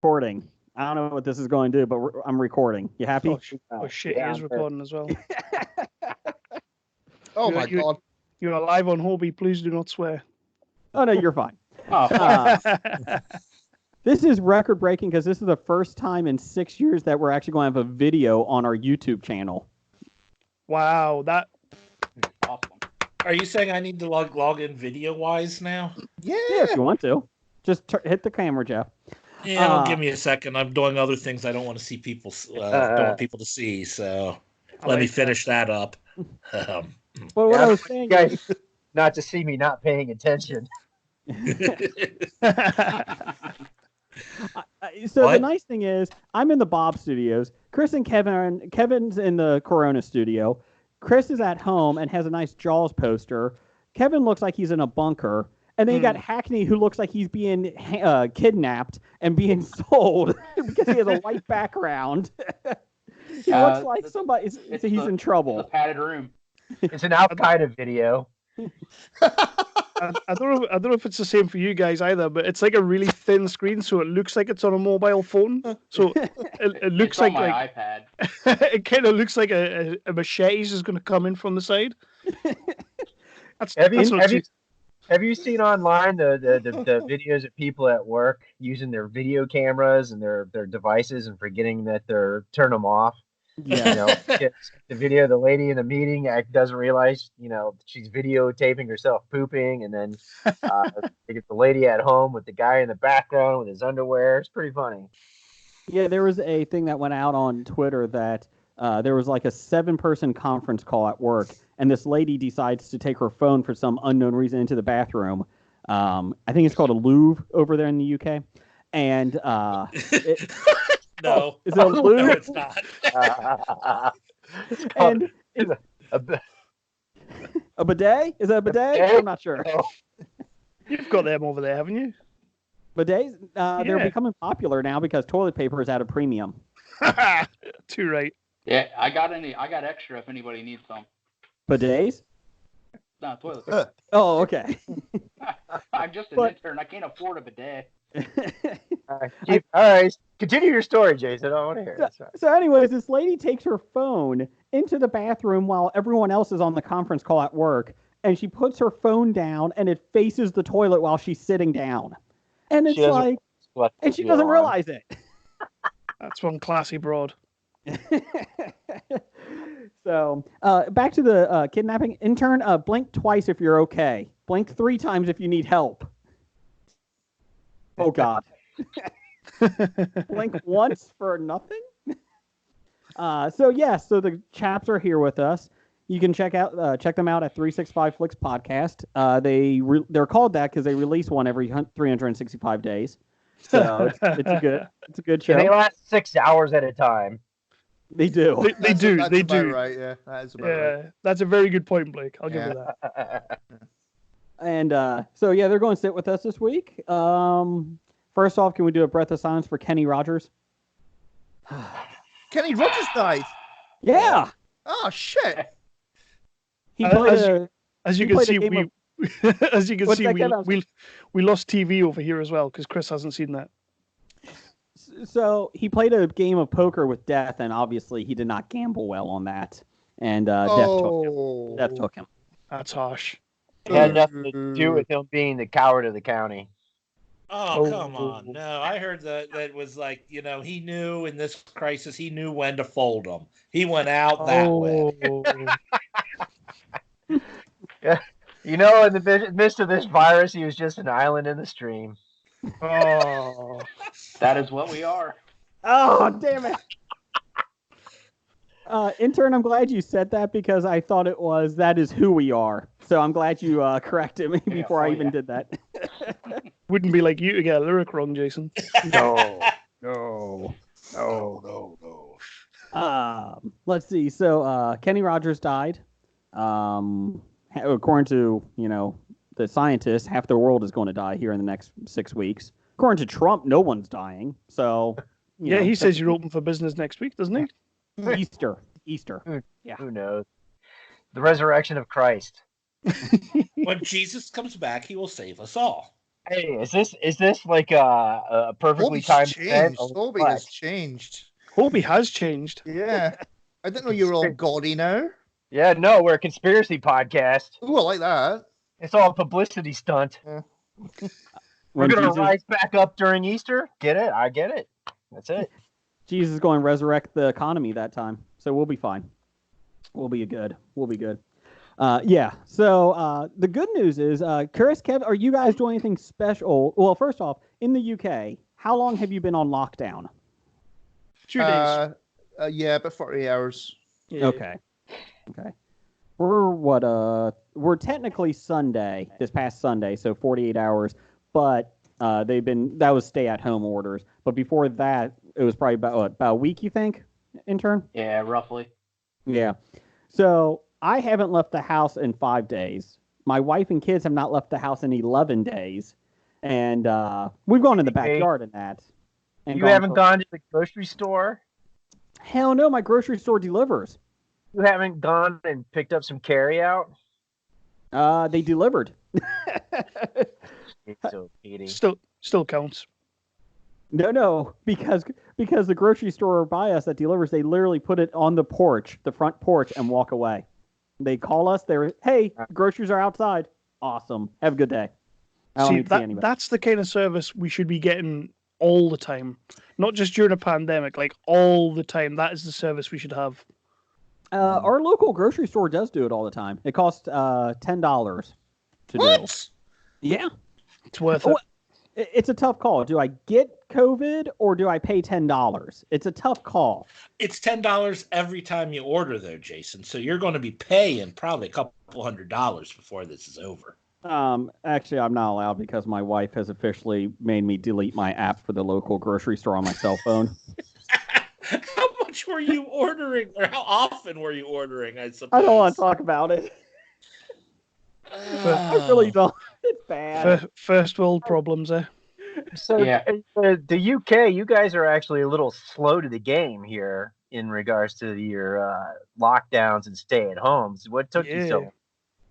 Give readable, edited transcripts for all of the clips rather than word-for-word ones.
recording. I don't know what this is going to do, but I'm recording. You happy? Oh shit, he is recording as well. Oh my God. You are live on HOBI. Please do not swear. Oh, no, you're fine. Oh, This is record breaking because this is the first time in 6 years that we're actually going to have a video on our YouTube channel. Wow, that. awesome. Are you saying I need to log in video-wise now? Yeah, if you want to. Just hit the camera, Jeff. Yeah, well, give me a second. I'm doing other things I don't want to see people. Don't want people to see. So let me finish that up. Well, what I was saying, guys, not to see me not paying attention. So What? the nice thing is, I'm in the Bob Studios. Chris and Kevin's in the Corona studio. Chris is at home and has a nice Jaws poster. Kevin looks like he's in a bunker. And then you got Hackney, who looks like he's being kidnapped and being sold because he has a white background. He looks like somebody. He's in trouble. The padded room. It's an Al-Qaeda video. I don't know if it's the same for you guys either, but it's like a really thin screen, so it looks like it's on a mobile phone. So it looks It's on like my iPad. it kind of looks like a machete is going to come in from the side. Have you seen online the videos of people at work using their video cameras and their devices and forgetting that they're turn them off? Yeah. You know, the video of the lady in the meeting doesn't realize, she's videotaping herself pooping, and then they get the lady at home with the guy in the background with his underwear. It's pretty funny. Yeah, there was a thing that went out on Twitter that there was like a 7-person conference call at work, and this lady decides to take her phone for some unknown reason into the bathroom. I think it's called a Louvre over there in the UK. And No. Is it a Louvre? No, it's not. And A a bidet? Is that a bidet? I'm not sure. You've got them over there, haven't you? Bidets, they're Yeah. becoming popular now because toilet paper is at a premium. Too right. Yeah, I got extra if anybody needs some. Bidets? No, toilet paper. Oh, okay. I'm just an intern. I can't afford a bidet. All right. Continue your story, Jason. I want to hear it. That's right. So anyways, this lady takes her phone into the bathroom while everyone else is on the conference call at work, and she puts her phone down, and it faces the toilet while she's sitting down. And it's like, and she doesn't realize it. That's one classy broad. So, back to the kidnapping. Intern, blink twice if you're okay. Blink 3 times if you need help. Oh, God. Blink once for nothing? So the chaps are here with us. You can check them out at 365 Flicks Podcast. They're called that because they release one every 365 days. So it's a good show. And they last 6 hours at a time. They do. They do. That's about right, yeah. That is about right. That's a very good point, Blake. I'll give you that. And they're going to sit with us this week. First off, can we do a breath of silence for Kenny Rogers? Kenny Rogers died. Yeah. Oh shit. He played as you can see, we lost TV over here as well because Chris hasn't seen that. So he played a game of poker with death, and obviously he did not gamble well on that. And death took him. That's harsh. It had nothing to do with him being the coward of the county. Oh, come on. No, I heard that was like, he knew in this crisis, he knew when to fold them. He went out that way. Yeah. In the midst of this virus, he was just an island in the stream. Oh, That is what we are. Oh, damn it. Intern, I'm glad you said that because I thought that is who we are. So I'm glad you corrected me before I even did that. wouldn't be like you to get a lyric wrong, Jason. No. Let's see. So Kenny Rogers died. According to, the scientists, half the world is going to die here in the next 6 weeks. According to Trump, no one's dying. So, he says you're open for business next week, doesn't he? Easter. Yeah. Who knows? The resurrection of Christ. When Jesus comes back, he will save us all. Hey, is this like a perfectly Hobie's timed event? changed. Hobie has changed. Hobie has changed. Yeah. I didn't know you were all gaudy now. Yeah, no, we're a conspiracy podcast. Ooh, I like that. It's all a publicity stunt. Yeah. We're When gonna Jesus, rise back up during Easter. Get it? I get it. That's it. Jesus is going to resurrect the economy that time, so we'll be fine. We'll be good. Yeah. So the good news is, Chris, Kev, are you guys doing anything special? Well, first off, in the UK, how long have you been on lockdown? 2 days. Yeah, about 48 hours. Yeah. Okay. We're technically Sunday, this past Sunday, so 48 hours, but that was stay-at-home orders. But before that, it was probably about a week, you think, intern? Yeah, roughly. Yeah. So I haven't left the house in 5 days. My wife and kids have not left the house in 11 days. And we've gone in the backyard and that. And You haven't gone to the grocery store? Hell no, my grocery store delivers. You haven't gone and picked up some carry out? They delivered. So, Petey. Still counts. No, because the grocery store by us that delivers, they literally put it on the porch, the front porch, and walk away. They call us. Hey, groceries are outside. Awesome. Have a good day. I don't need to see anybody. That's the kind of service we should be getting all the time, not just during a pandemic. Like all the time, that is the service we should have. Our local grocery store does do it all the time. It costs $10 to do. Yeah. It's worth it. It's a tough call. Do I get COVID or do I pay $10? It's a tough call. It's $10 every time you order, though, Jason. So you're going to be paying probably a couple $100 before this is over. Actually, I'm not allowed because my wife has officially made me delete my app for the local grocery store on my cell phone. How much were you ordering, or how often were you ordering? I suppose. I don't want to talk about it. I really don't. It's bad. First world problems, eh? So Yeah. The UK, you guys are actually a little slow to the game here in regards to your lockdowns and stay-at-homes. What took you so long?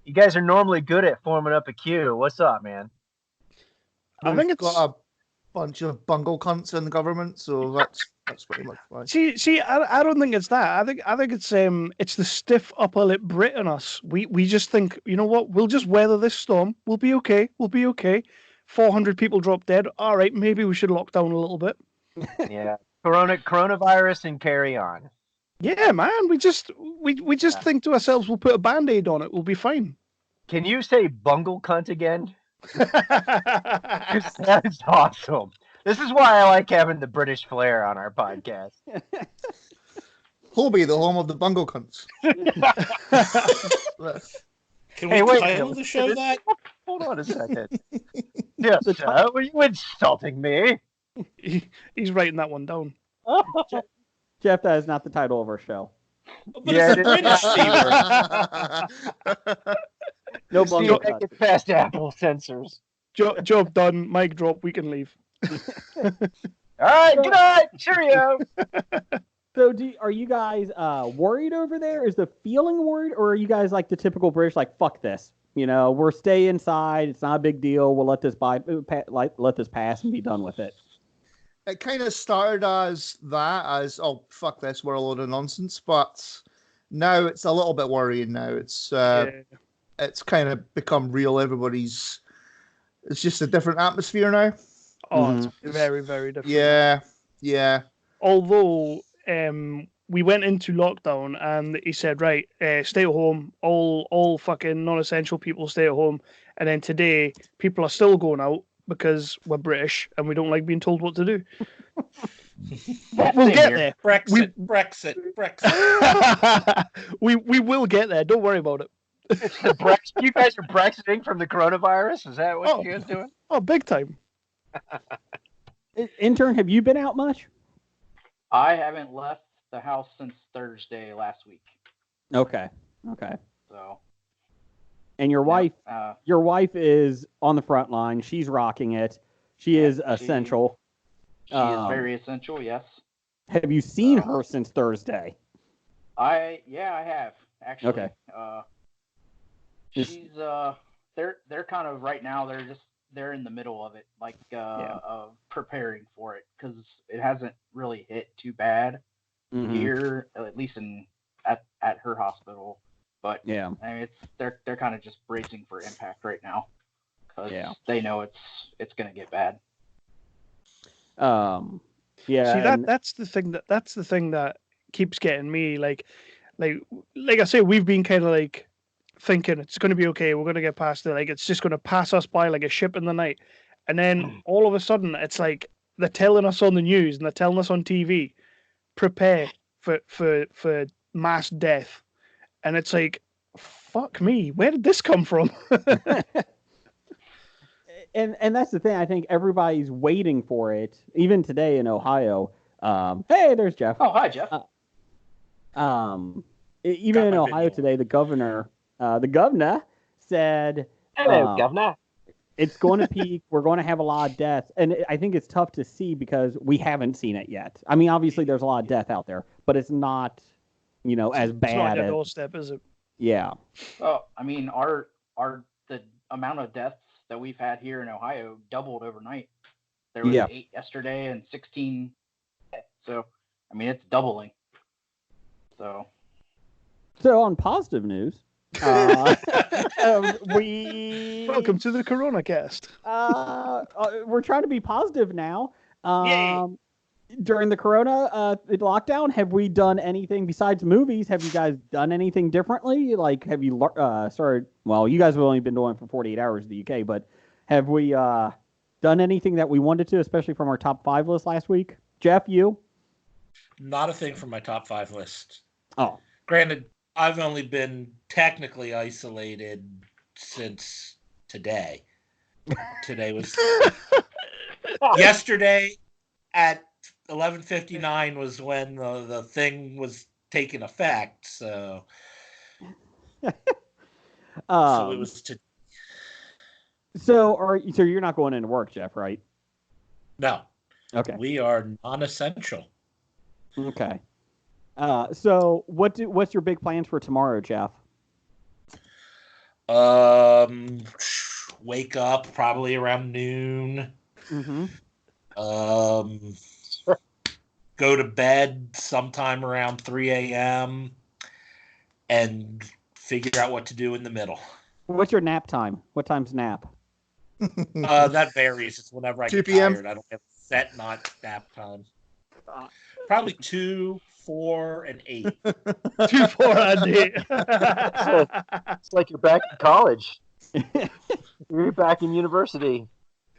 You guys are normally good at forming up a queue. What's up, man? I think it's got a bunch of bungle cunts in the government, so that's pretty much why. See, I don't think it's that. I think it's the stiff upper lip Brit in us. We just think, you know what? We'll just weather this storm. We'll be okay. 400 people drop dead. All right, maybe we should lock down a little bit. Yeah, coronavirus and carry on. Yeah, man. We just think to ourselves, we'll put a Band-Aid on it. We'll be fine. Can you say bungle cunt again? That's awesome. This is why I like having the British flair on our podcast. Hobie, the home of the bungle cunts. Can we title the show that? Hold on a second. Yes, were you insulting me? He's writing that one down. Jeff, that is not the title of our show. But it's a British theater. No bungle Make it past Apple censors. Job done. Mic drop. We can leave. All right, good night. Cheerio. So, are you guys worried over there? Is the feeling worried, or are you guys like the typical British, like fuck this? You know, we're stay inside. It's not a big deal. We'll let this let this pass and be done with it. It kind of started as oh fuck this, we're a load of nonsense, but now it's a little bit worrying. Now it's kind of become real. It's just a different atmosphere now. Oh, it's very, very different. Yeah. Although we went into lockdown and he said, right, stay at home. All fucking non-essential people stay at home. And then today, people are still going out because we're British and we don't like being told what to do. We'll get there. Brexit. We will get there. Don't worry about it. You guys are Brexiting from the coronavirus? Is that what you guys doing? Oh, big time. Intern, have you been out much? I haven't left the house since Thursday last week. Okay. So. And your wife is on the front line. She's rocking it. She is essential. She is very essential. Yes. Have you seen her since Thursday? I have actually. Okay. She's they're kind of right now. They're just they're in the middle of it, like of preparing for it, because it hasn't really hit too bad here, at least at her hospital. But I mean, they're kind of just bracing for impact right now because they know it's gonna get bad. See, that's the thing that keeps getting me. Like I say, we've been kind of like thinking it's going to be okay. We're going to get past it. Like it's just going to pass us by like a ship in the night, and then all of a sudden it's like they're telling us on the news and they're telling us on TV, prepare for mass death, and it's like, fuck me, where did this come from? And that's the thing. I think everybody's waiting for it. Even today in Ohio. Hey, there's Jeff. Oh, hi, Jeff. Even in Ohio today, the governor said, "Hello, governor. It's going to peak. We're going to have a lot of deaths." And I think it's tough to see because we haven't seen it yet. I mean, obviously there's a lot of death out there, but it's not, as bad. It's not a doorstep, is it? Yeah. Well, I mean, the amount of deaths that we've had here in Ohio doubled overnight. There was 8 yesterday and 16. So, I mean, it's doubling. So on positive news, we welcome to the Corona Cast. We're trying to be positive now. During the Corona lockdown, have we done anything besides movies? Have you guys done anything differently? Like, have you started? Well, you guys have only been doing it for 48 hours in the UK, but have we done anything that we wanted to, especially from our top 5 list last week? Jeff, you? Not a thing from my top 5 list. Oh, granted, I've only been technically isolated since today. Today was yesterday at 11:59 was when the thing was taking effect. So, so it was to. So you're not going into work, Jeff, right? No. Okay. We are non-essential. Okay. So what's your big plans for tomorrow, Jeff? Wake up probably around noon. Go to bed sometime around 3 a.m. and figure out what to do in the middle. What's your nap time? What time's nap? That varies. It's whenever I get tired. I don't have set nap time. Probably 2, 4, and 8. 2, 4, and 8. It's like you're back in college. You're back in university.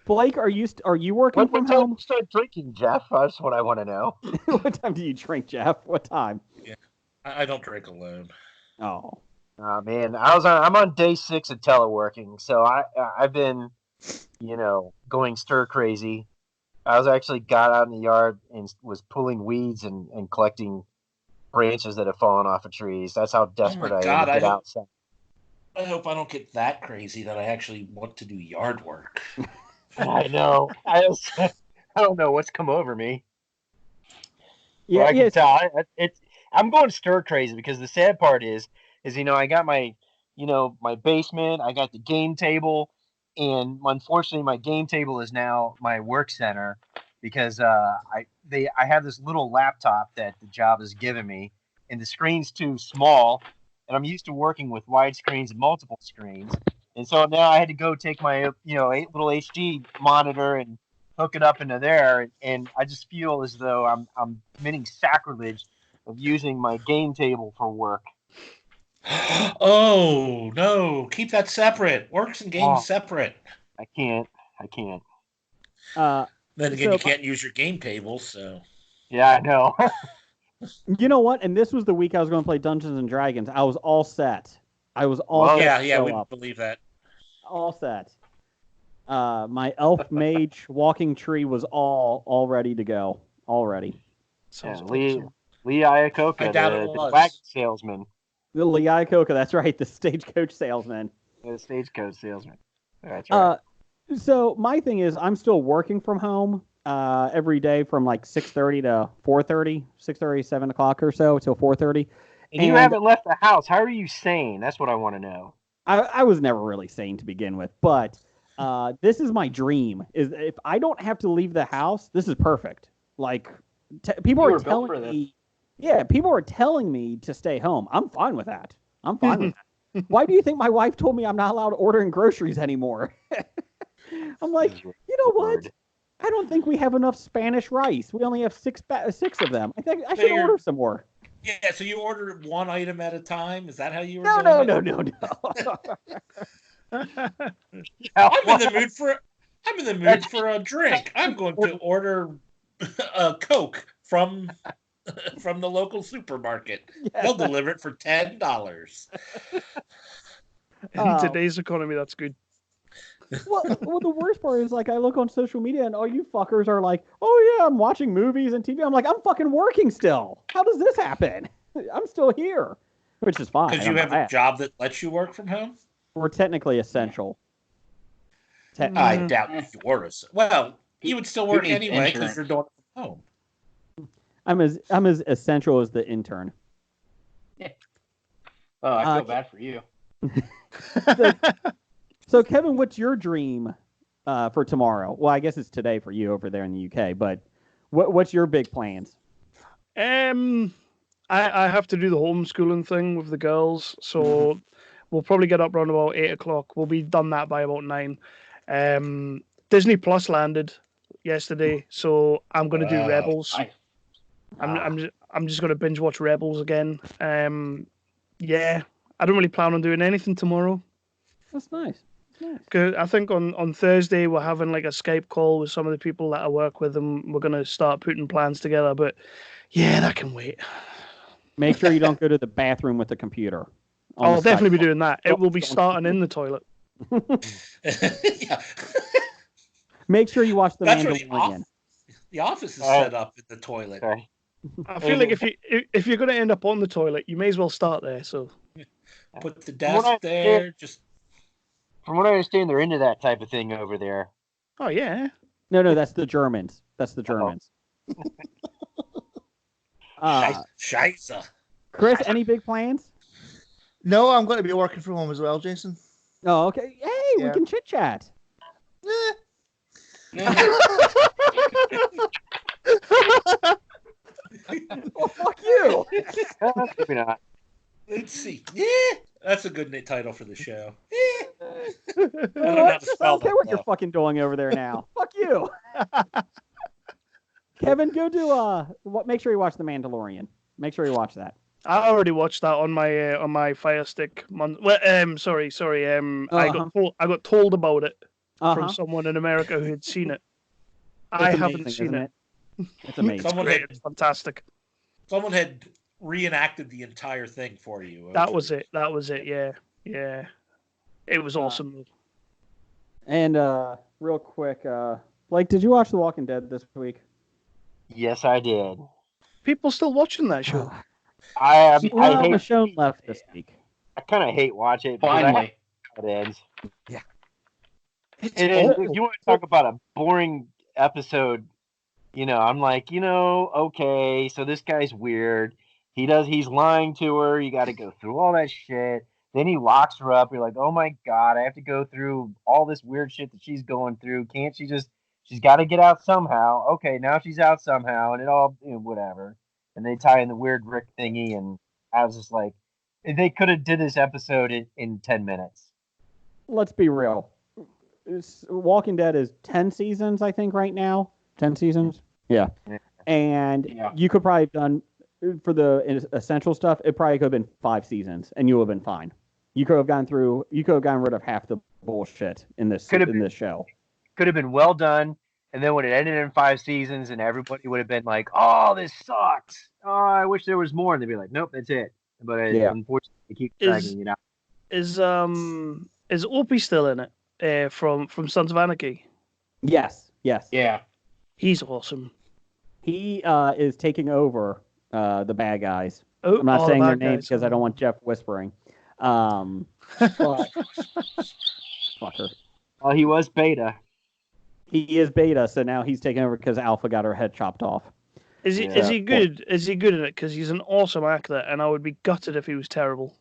Blake, are you working from home? What time do you start drinking, Jeff? That's what I want to know. What time do you drink, Jeff? What time? Yeah, I don't drink alone. Oh man, I'm on day 6 of teleworking, so I've been, going stir crazy. I actually got out in the yard and was pulling weeds and collecting branches that have fallen off of trees. That's how desperate I am to get outside. I hope I don't get that crazy that I actually want to do yard work. I know. I don't know what's come over me. Yeah, I can tell. I'm going stir crazy because the sad part is I got my basement. I got the game table, and unfortunately, my game table is now my work center because I have this little laptop that the job has given me, and the screen's too small, and I'm used to working with wide screens and multiple screens. And so now I had to go take my, little HD monitor and hook it up into there. And I just feel as though I'm committing sacrilege of using my game table for work. Oh, no. Keep that separate. Works and games separate. I can't. Then again, you can't use your game table, so. Yeah, I know. You know what? And this was the week I was going to play Dungeons and Dragons. I was all set. Yeah, we believe that. All set. My elf mage walking tree was all ready to go already. Lee Iacocca, the wagon salesman. The Lee Iacocca, that's right, the stagecoach salesman. The stagecoach salesman. That's right. So my thing is, I'm still working from home every day from like 6:30 to 4:30, 6:30, 7 o'clock or so till 4:30. And you haven't left the house. How are you sane? That's what I want to know. I was never really sane to begin with, but This is my dream. Is if I don't have to leave the house, this is perfect. Like people are telling me, people are telling me to stay home. I'm fine with that. I'm fine with that. Why do you think my wife told me I'm not allowed ordering groceries anymore? I'm like, you know what? I don't think we have enough Spanish rice. We only have six of them. I think I should order some more. Yeah, so you order one item at a time? Is that how you were doing it? No. I'm in the mood for a drink. I'm going to order a Coke from the local supermarket. Yes. They'll deliver it for $10. In today's economy, that's good. Well, the worst part is, like, I look on social media and all you fuckers are like, oh, yeah, I'm watching movies and TV. I'm like, I'm fucking working still. How does this happen? I'm still here, which is fine. Because you have a job that lets you work from home? We're technically essential. I doubt you were. Well, you would still work anyway because you're doing it from home. I'm as essential as the intern. Yeah. Oh, I feel bad for you. So, Kevin, what's your dream for tomorrow? Well, I guess it's today for you over there in the UK, but what's your big plans? I have to do the homeschooling thing with the girls, so we'll probably get up around about 8 o'clock. We'll be done that by about 9. Disney Plus landed yesterday, so I'm going to do Rebels. Nice. I'm just going to binge watch Rebels again. Yeah, I don't really plan on doing anything tomorrow. That's nice. Cause I think on Thursday we're having like a Skype call with some of the people that I work with, and we're going to start putting plans together. But yeah, that can wait. Make sure you don't go to the bathroom with the computer. I'll definitely be doing that. It will be starting in the toilet. Yeah. Make sure you watch The Mandalorian. The office is set up in the toilet. Okay. I feel like if you're going to end up on the toilet, you may as well start there. So put the desk there. From what I understand, they're into that type of thing over there. Oh yeah. No, that's the Germans. Scheisse. Chris, any big plans? No, I'm going to be working from home as well, Jason. Oh, okay. Hey, we can chit chat. Well, fuck you. Maybe not. Let's see. Yeah, that's a good title for the show. I don't care what you're fucking doing over there now. Fuck you. Kevin, go do make sure you watch The Mandalorian. Make sure you watch that. I already watched that on my Fire Stick. Sorry. I got told about it from someone in America who had seen it. I haven't seen it. It's amazing. It's fantastic. Someone had reenacted the entire thing for you. That was it. Yeah. It was awesome. And real quick, Blake, did you watch The Walking Dead this week? Yes, I did. People still watching that show? I hate Michonne left this week. I kind of hate watching it. Finally, it ends. Yeah. If you want to talk about a boring episode, I'm like, okay, so this guy's weird. He's lying to her. You got to go through all that shit. Then he locks her up. You're like, oh my God, I have to go through all this weird shit that she's going through. Can't she she's got to get out somehow. Okay, now she's out somehow, and it all, whatever. And they tie in the weird Rick thingy, and I was just like, they could have did this episode in 10 minutes. Let's be real. Walking Dead is 10 seasons, I think, right now. 10 seasons? Yeah. And you could probably have done, for the essential stuff, it probably could have been 5 seasons, and you would have been fine. You could have gotten rid of half the bullshit in this show. Could have been well done. And then when it ended in 5 seasons, and everybody would have been like, "Oh, this sucks. Oh, I wish there was more." And they'd be like, "Nope, that's it." But unfortunately, they keep dragging it out. Is Opie still in it? From Sons of Anarchy. Yes. Yeah. He's awesome. He is taking over the bad guys. I'm not saying their names because I don't want Jeff whispering. But fucker. Well, he was Beta. He is Beta, so now he's taking over because Alpha got her head chopped off. Is he good? Is he good in it? Because he's an awesome actor, and I would be gutted if he was terrible.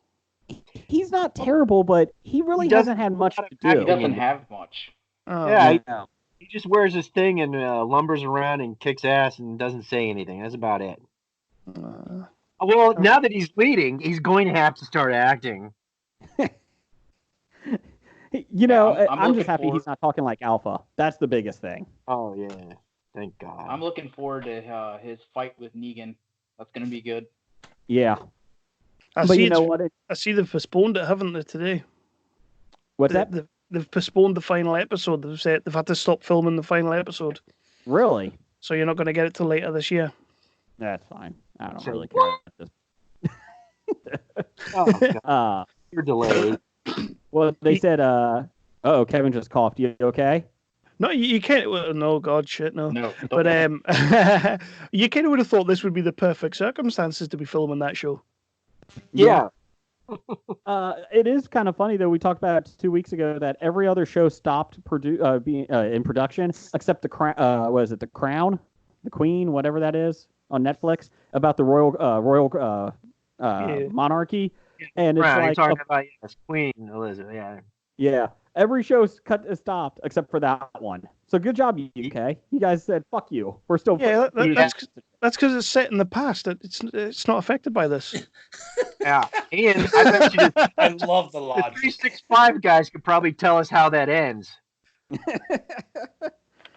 He's not terrible, but he really doesn't have much to do. He doesn't have much. Oh, yeah. He just wears his thing and lumbers around and kicks ass and doesn't say anything. That's about it. Well, now that he's leading, he's going to have to start acting. I'm just happy he's not talking like Alpha. That's the biggest thing. Oh, yeah. Thank God. I'm looking forward to his fight with Negan. That's going to be good. Yeah. I see they've postponed it, haven't they, today? What's that? They've postponed the final episode. They've said they've had to stop filming the final episode. Really? So you're not going to get it till later this year. That's fine. I don't really care about this. You're delayed. Well, they said, Kevin just coughed. You okay? No, you can't. Well, no, God, shit, no. No. But you kind of would have thought this would be the perfect circumstances to be filming that show. Yeah. It is kind of funny though. We talked about 2 weeks ago that every other show stopped being in production except the Crown, the Queen, whatever that is on Netflix about the royal monarchy, and it's like talking about Queen Elizabeth. Yeah. Every show's stopped except for that one. So good job, UK. You guys said fuck you. We're still that's because it's set in the past. It's not affected by this. Yeah, and I bet you I love the logic. The 365 guys could probably tell us how that ends.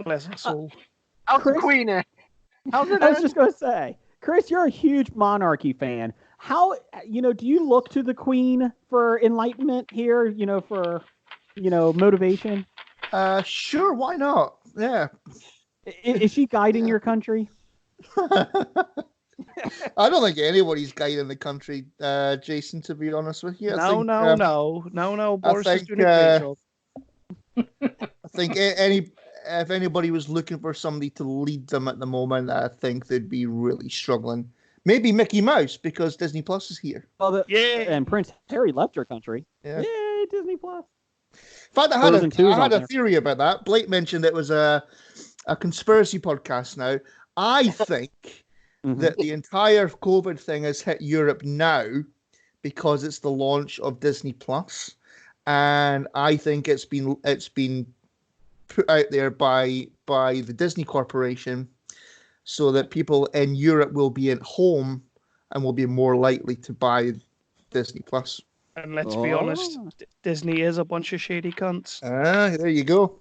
Bless our soul. How's the Queen? How's it? I was just gonna say, Chris, you're a huge monarchy fan. How do you look to the Queen for enlightenment here? For motivation? Sure, why not? Yeah. Is she guiding your country? I don't think anybody's guiding the country, Jason, to be honest with you. No. Boris is doing a great job. I think if anybody was looking for somebody to lead them at the moment, I think they'd be really struggling. Maybe Mickey Mouse, because Disney Plus is here. Well, and Prince Harry left your country. Yeah. Yay, Disney Plus. In fact, I had a theory about that. Blake mentioned it was a conspiracy podcast now. I think that the entire COVID thing has hit Europe now because it's the launch of Disney Plus, and I think it's been put out there by the Disney Corporation so that people in Europe will be at home and will be more likely to buy Disney Plus. And let's be honest, Disney is a bunch of shady cunts. There you go.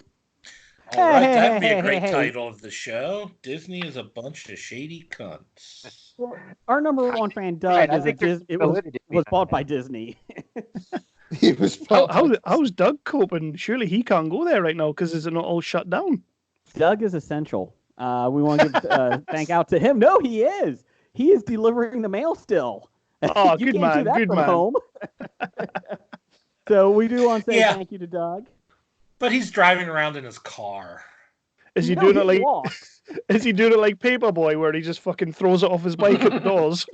All right, that'd be a great title of the show. Disney is a bunch of shady cunts. Well, our number one fan, Doug, was bought by Disney. He was. How's Doug coping? Surely he can't go there right now because it's not all shut down. Doug is essential. We want to give thank out to him. No, he is. He is delivering the mail still. Oh, good man. Good man. Home. So we do want to say thank you to Doug. But he's driving around in his car. Is he doing it like? Is he doing it like Paperboy, where he just fucking throws it off his bike at the doors?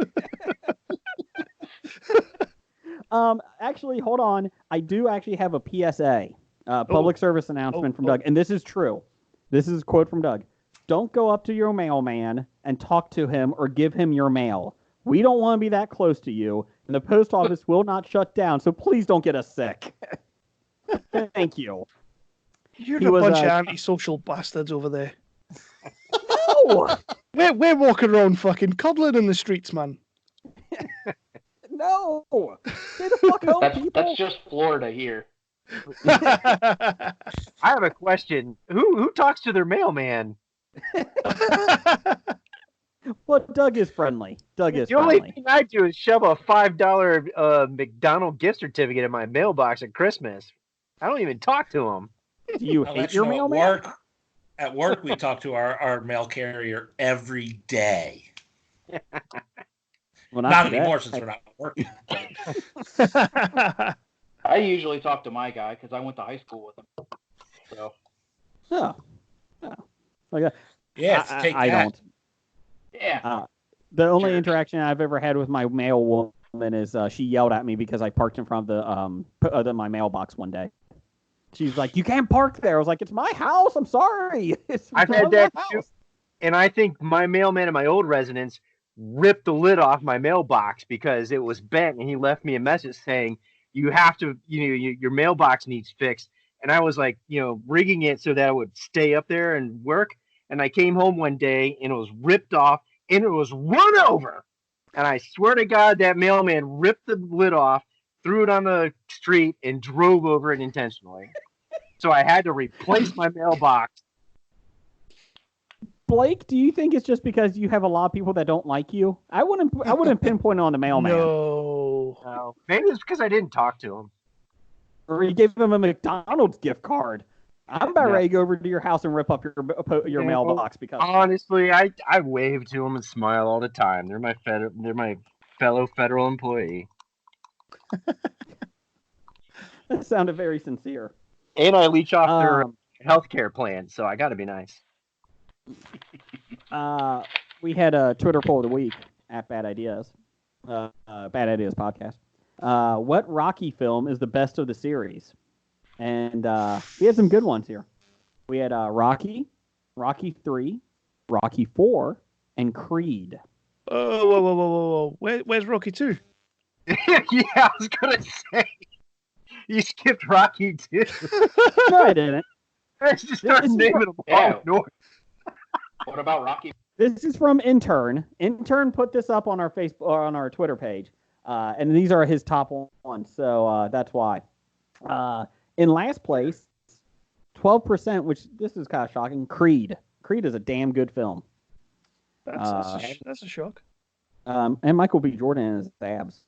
Actually, hold on. I do actually have a PSA, public service announcement from Doug, and this is true. This is a quote from Doug. Don't go up to your mailman and talk to him or give him your mail. We don't want to be that close to you, and the post office will not shut down, so please don't get us sick. Thank you. You're a bunch of antisocial bastards over there. No! We're walking around fucking cuddling in the streets, man. No! Stay the fuck home, people. That's just Florida here. I have a question. Who talks to their mailman? Well, Doug is friendly. The only thing I do is shove a $5 McDonald's gift certificate in my mailbox at Christmas. I don't even talk to him. Do you hate your mailman? At work, we talk to our mail carrier every day. Well, not anymore since we're not working. I usually talk to my guy because I went to high school with him. So. I don't. Yeah. The only interaction I've ever had with my mail woman is she yelled at me because I parked in front of my mailbox one day. She's like, "You can't park there." I was like, "It's my house. I'm sorry." I've had that too. And I think my mailman in my old residence ripped the lid off my mailbox because it was bent, and he left me a message saying, "You have to, your mailbox needs fixed." and I was like, rigging it so that it would stay up there and work. And I came home one day and it was ripped off and it was run over. And I swear to God, that mailman ripped the lid off, threw it on the street, and drove over it intentionally. So I had to replace my mailbox. Blake, do you think it's just because you have a lot of people that don't like you? I wouldn't pinpoint it on the mailman. No. Maybe it's because I didn't talk to him. Or you gave him a McDonald's gift card. I'm about ready to go over to your house and rip up your mailbox because honestly, I wave to them and smile all the time. They're my fellow federal employee. That sounded very sincere. And I leech off their healthcare plan, so I got to be nice. We had a Twitter poll of the week at Bad Ideas, Bad Ideas podcast. What Rocky film is the best of the series? And we had some good ones here. We had Rocky, Rocky 3, Rocky 4, and Creed. Whoa. Where's Rocky 2? Yeah, I was going to say. You skipped Rocky 2. No, I didn't. Let's just start naming them all. What about Rocky? This is from Intern. Intern put this up on our Facebook or on our Twitter page. And these are his top ones. So that's why. In last place, 12%, which this is kind of shocking, Creed. Creed is a damn good film. That's a shock. And Michael B. Jordan and his abs.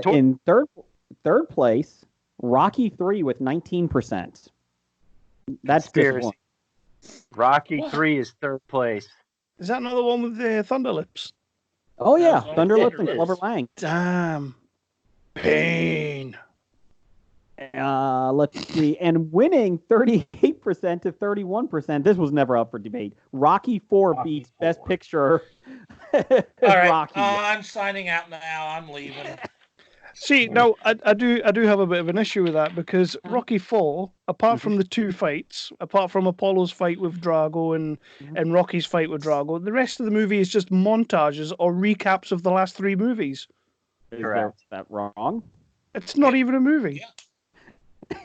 In third place, Rocky 3 with 19%. That's conspiracy. Rocky 3 is third place. Is that another one with the Thunderlips? Oh yeah, Thunderlips and Clubber Lang. Damn. Pain. Let's see. And winning 38% to 31%. This was never up for debate. Rocky 4 beats Best Picture. All right. Rocky. I'm signing out now. I'm leaving. See, no, I do have a bit of an issue with that because Rocky 4, apart from the two fights, apart from Apollo's fight with Drago and Rocky's fight with Drago, the rest of the movie is just montages or recaps of the last three movies. Is that wrong? It's not even a movie. Yeah.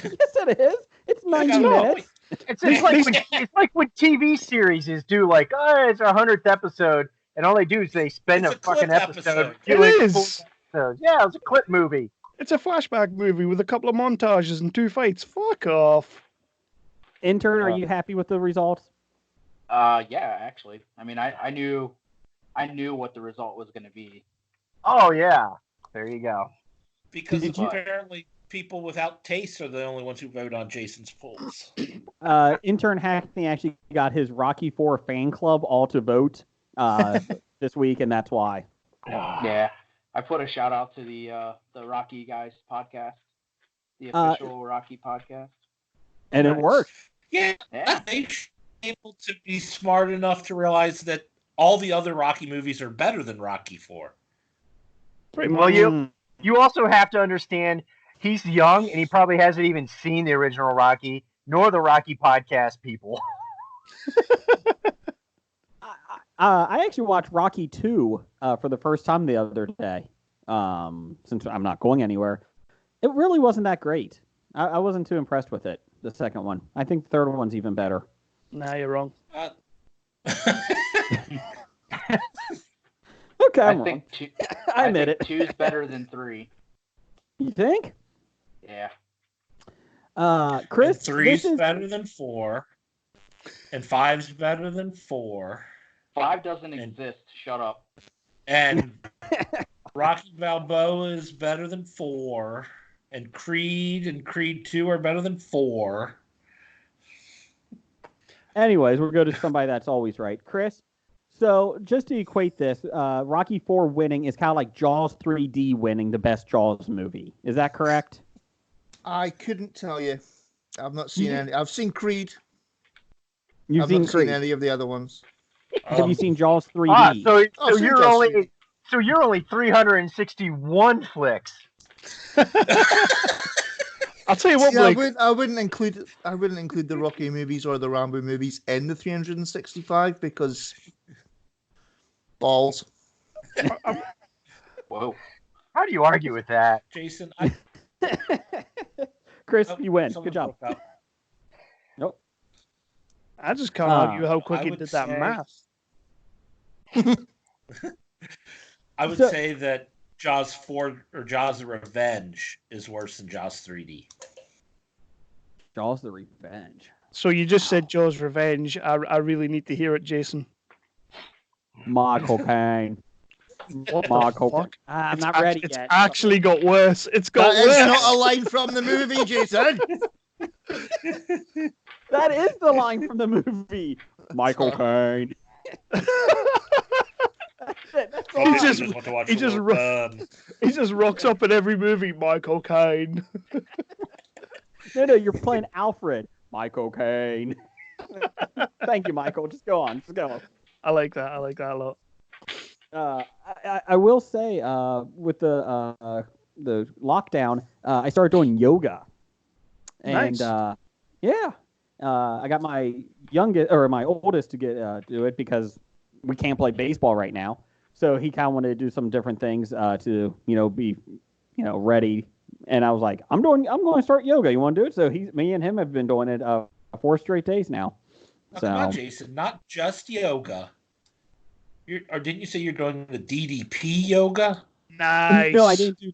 Yes, it is. It's 90 minutes. It's like when TV series do like, it's our 100th episode, and all they do is they spend a fucking episode. It is. Yeah, it's a clip movie. It's a flashback movie with a couple of montages and two fights. Fuck off. Intern, are you happy with the results? Yeah, actually. I mean, I knew what the result was going to be. Oh yeah, there you go. Because apparently people without taste are the only ones who vote on Jason's polls. Intern Hackney actually got his Rocky 4 fan club all to vote this week, and that's why. Yeah. I put a shout out to the Rocky Guys podcast, the official Rocky podcast, and it worked. Yeah, they should be able to be smart enough to realize that all the other Rocky movies are better than Rocky 4. Well, you also have to understand he's young and he probably hasn't even seen the original Rocky, nor the Rocky podcast people. I actually watched Rocky 2 for the first time the other day, since I'm not going anywhere. It really wasn't that great. I wasn't too impressed with it, the second one. I think the third one's even better. Nah, you're wrong. Okay, I'm wrong. I admit it. 2's better than 3. You think? Yeah. Chris, 3's better than 4, and 5's better than 4. 5 doesn't exist. Shut up. And Rocky Balboa is better than 4. And Creed 2 are better than 4. Anyways, we'll go to somebody that's always right. Chris, so just to equate this, Rocky 4 winning is kind of like Jaws 3D winning the best Jaws movie. Is that correct? I couldn't tell you. I've not seen any. I've seen Creed. I've not seen any of the other ones. Have you seen Jaws 3D? So you're only 361 flicks. I'll tell you what, Blake. I wouldn't include the Rocky movies or the Rambo movies in the 365 because balls. Whoa. How do you argue with that, Jason? Chris, you win. Good job. Nope. I just can't argue how quick he did that math. I would say that Jaws 4 or Jaws the Revenge is worse than Jaws 3D. Jaws the Revenge. So you just said Jaws Revenge. I really need to hear it, Jason. Michael Caine. Michael Caine. I'm not ready yet. It's actually got worse. It's got worse. That is not a line from the movie, Jason. That is the line from the movie. Michael Caine. He just rocks up in every movie. Michael Caine. No, you're playing Alfred. Michael Caine. Thank you, Michael. Just go on. Just go. I like that a lot. I will say, with the lockdown, I started doing yoga, and nice. I got my oldest to do it because we can't play baseball right now. So he kind of wanted to do some different things to be ready. And I was like, I'm going to start yoga. You want to do it? So me and him have been doing it 4 straight days now. Oh, come on, Jason, not just yoga. Or didn't you say you're doing the DDP yoga? Nice. No, I didn't do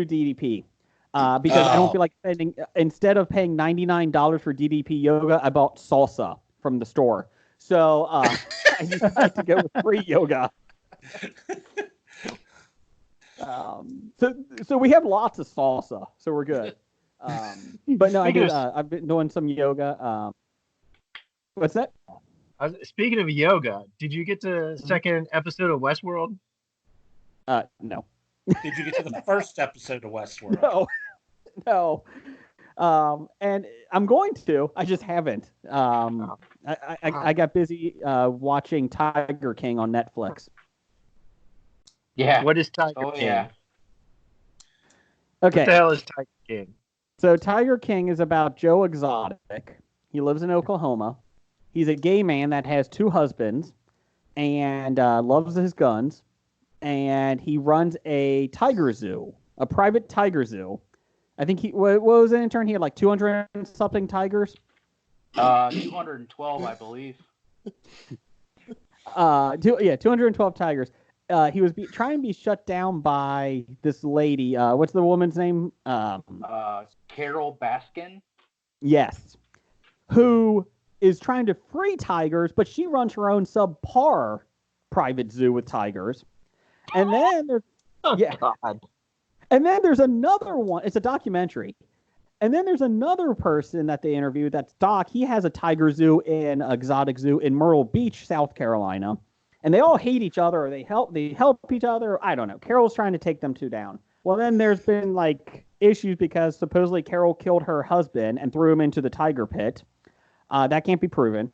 DDP because I don't feel like spending. Instead of paying $99 for DDP yoga, I bought salsa from the store. So I decided to go with free yoga. So we have lots of salsa, so we're good. But no, I've been doing some yoga. What's that? Speaking of yoga, did you get to the second episode of Westworld? No. Did you get to the first episode of Westworld? No. And I'm going to. I just haven't. I got busy watching Tiger King on Netflix. Yeah. What is Tiger King? Yeah. Okay. What the hell is Tiger King? So Tiger King is about Joe Exotic. He lives in Oklahoma. He's a gay man that has 2 husbands and loves his guns. And he runs a tiger zoo, a private tiger zoo. I think what was it, Intern? He had like 200 and something tigers? 212, I believe. 212 tigers. He was trying to be shut down by this lady. What's the woman's name? Carol Baskin. Yes. Who is trying to free tigers, but she runs her own subpar private zoo with tigers. And then there's God. And then there's another one. It's a documentary. And then there's another person that they interviewed. That's Doc. He has a tiger zoo in exotic zoo in Myrtle Beach, South Carolina. And they all hate each other, or they help each other. I don't know. Carol's trying to take them 2 down. Well, then there's been like issues because supposedly Carol killed her husband and threw him into the tiger pit. That can't be proven.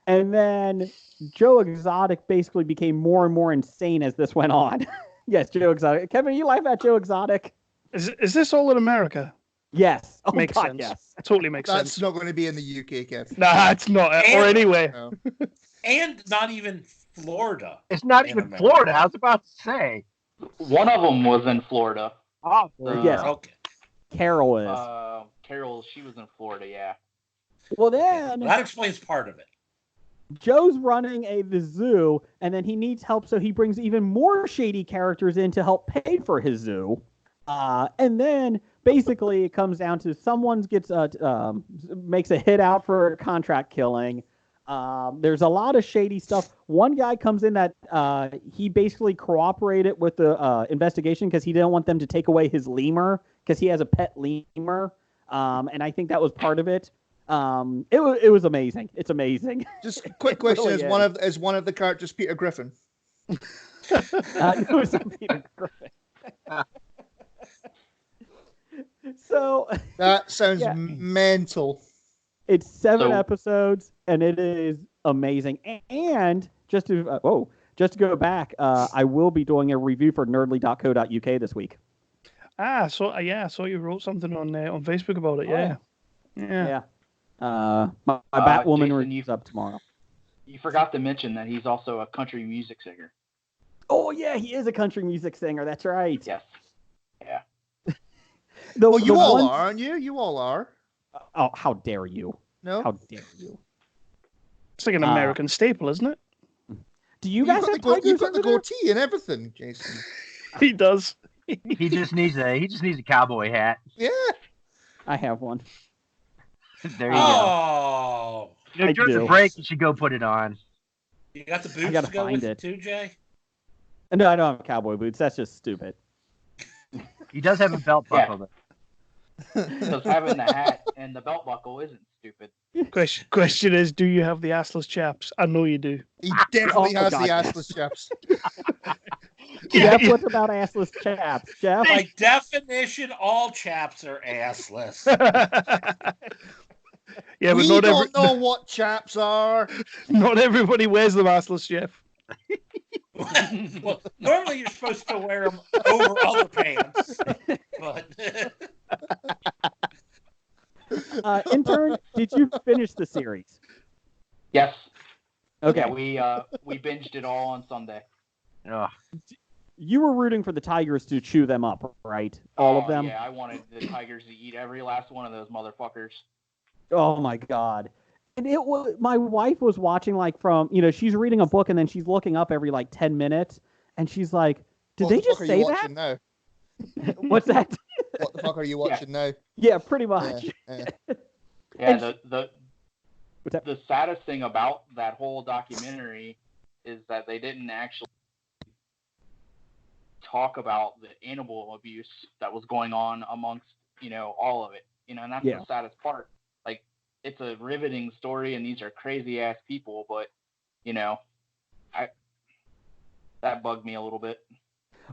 And then Joe Exotic basically became more and more insane as this went on. Yes, Joe Exotic. Kevin, you laugh at Joe Exotic? Is this all in America? Yes. Oh, makes God, sense. Yes. Totally makes sense. That's not going to be in the UK, Kev. Nah, it's not. Or anyway. No. And not even Florida. It's not even America. Florida. I was about to say. One of them was in Florida. Oh, yes. Okay. Carol is. Carol, she was in Florida, yeah. Well, then Well, that explains part of it. Joe's running the zoo, and then he needs help, so he brings even more shady characters in to help pay for his zoo. And then basically it comes down to someone makes a hit out for contract killing. There's a lot of shady stuff. One guy comes in that he basically cooperated with the investigation because he didn't want them to take away his lemur because he has a pet lemur. And I think that was part of it. It was amazing. It's amazing. Just a quick question: really is one of the characters Peter Griffin? It was Peter Griffin. So that sounds mental. It's 7 episodes, and it is amazing. And just to go back, I will be doing a review for nerdly.co.uk this week. I saw you wrote something on Facebook about it. Yeah. My Batwoman Jason, review's up tomorrow. You forgot to mention that he's also a country music singer. Oh yeah, he is a country music singer. That's right. Yes. Yeah. Well, you all are, aren't you? You all are. Oh, how dare you? No. How dare you? It's like an American staple, isn't it? Do you guys have tigers? You've got the goatee and everything, Jason. He does. He just needs a cowboy hat. Yeah. I have one. There you go. During the break, you should go put it on. You got the boots I gotta to go find with it too, Jay? No, I don't have cowboy boots. That's just stupid. He does have a belt buckle, though. Because having the hat and the belt buckle isn't stupid. Question is, do you have the assless chaps? I know you do. He definitely has the assless chaps. Jeff, what's about assless chaps? Jeff? By definition, all chaps are assless. Yeah, we don't know what chaps are. Not everybody wears them assless, Jeff. Well, normally you're supposed to wear them over other pants. But Intern, did you finish the series? Yes. Okay. Yeah, we binged it all on Sunday. Ugh. You were rooting for the Tigers to chew them up, right? All of them? Yeah, I wanted the Tigers to eat every last one of those motherfuckers. Oh my God. And it was, my wife was watching from, she's reading a book and then she's looking up every 10 minutes and she's like, did they just say that? Now? What's that? What the fuck are you watching now? Yeah, pretty much. Yeah, the saddest thing about that whole documentary is that they didn't actually talk about the animal abuse that was going on amongst, all of it. And that's the saddest part. It's a riveting story, and these are crazy ass people, but that bugged me a little bit.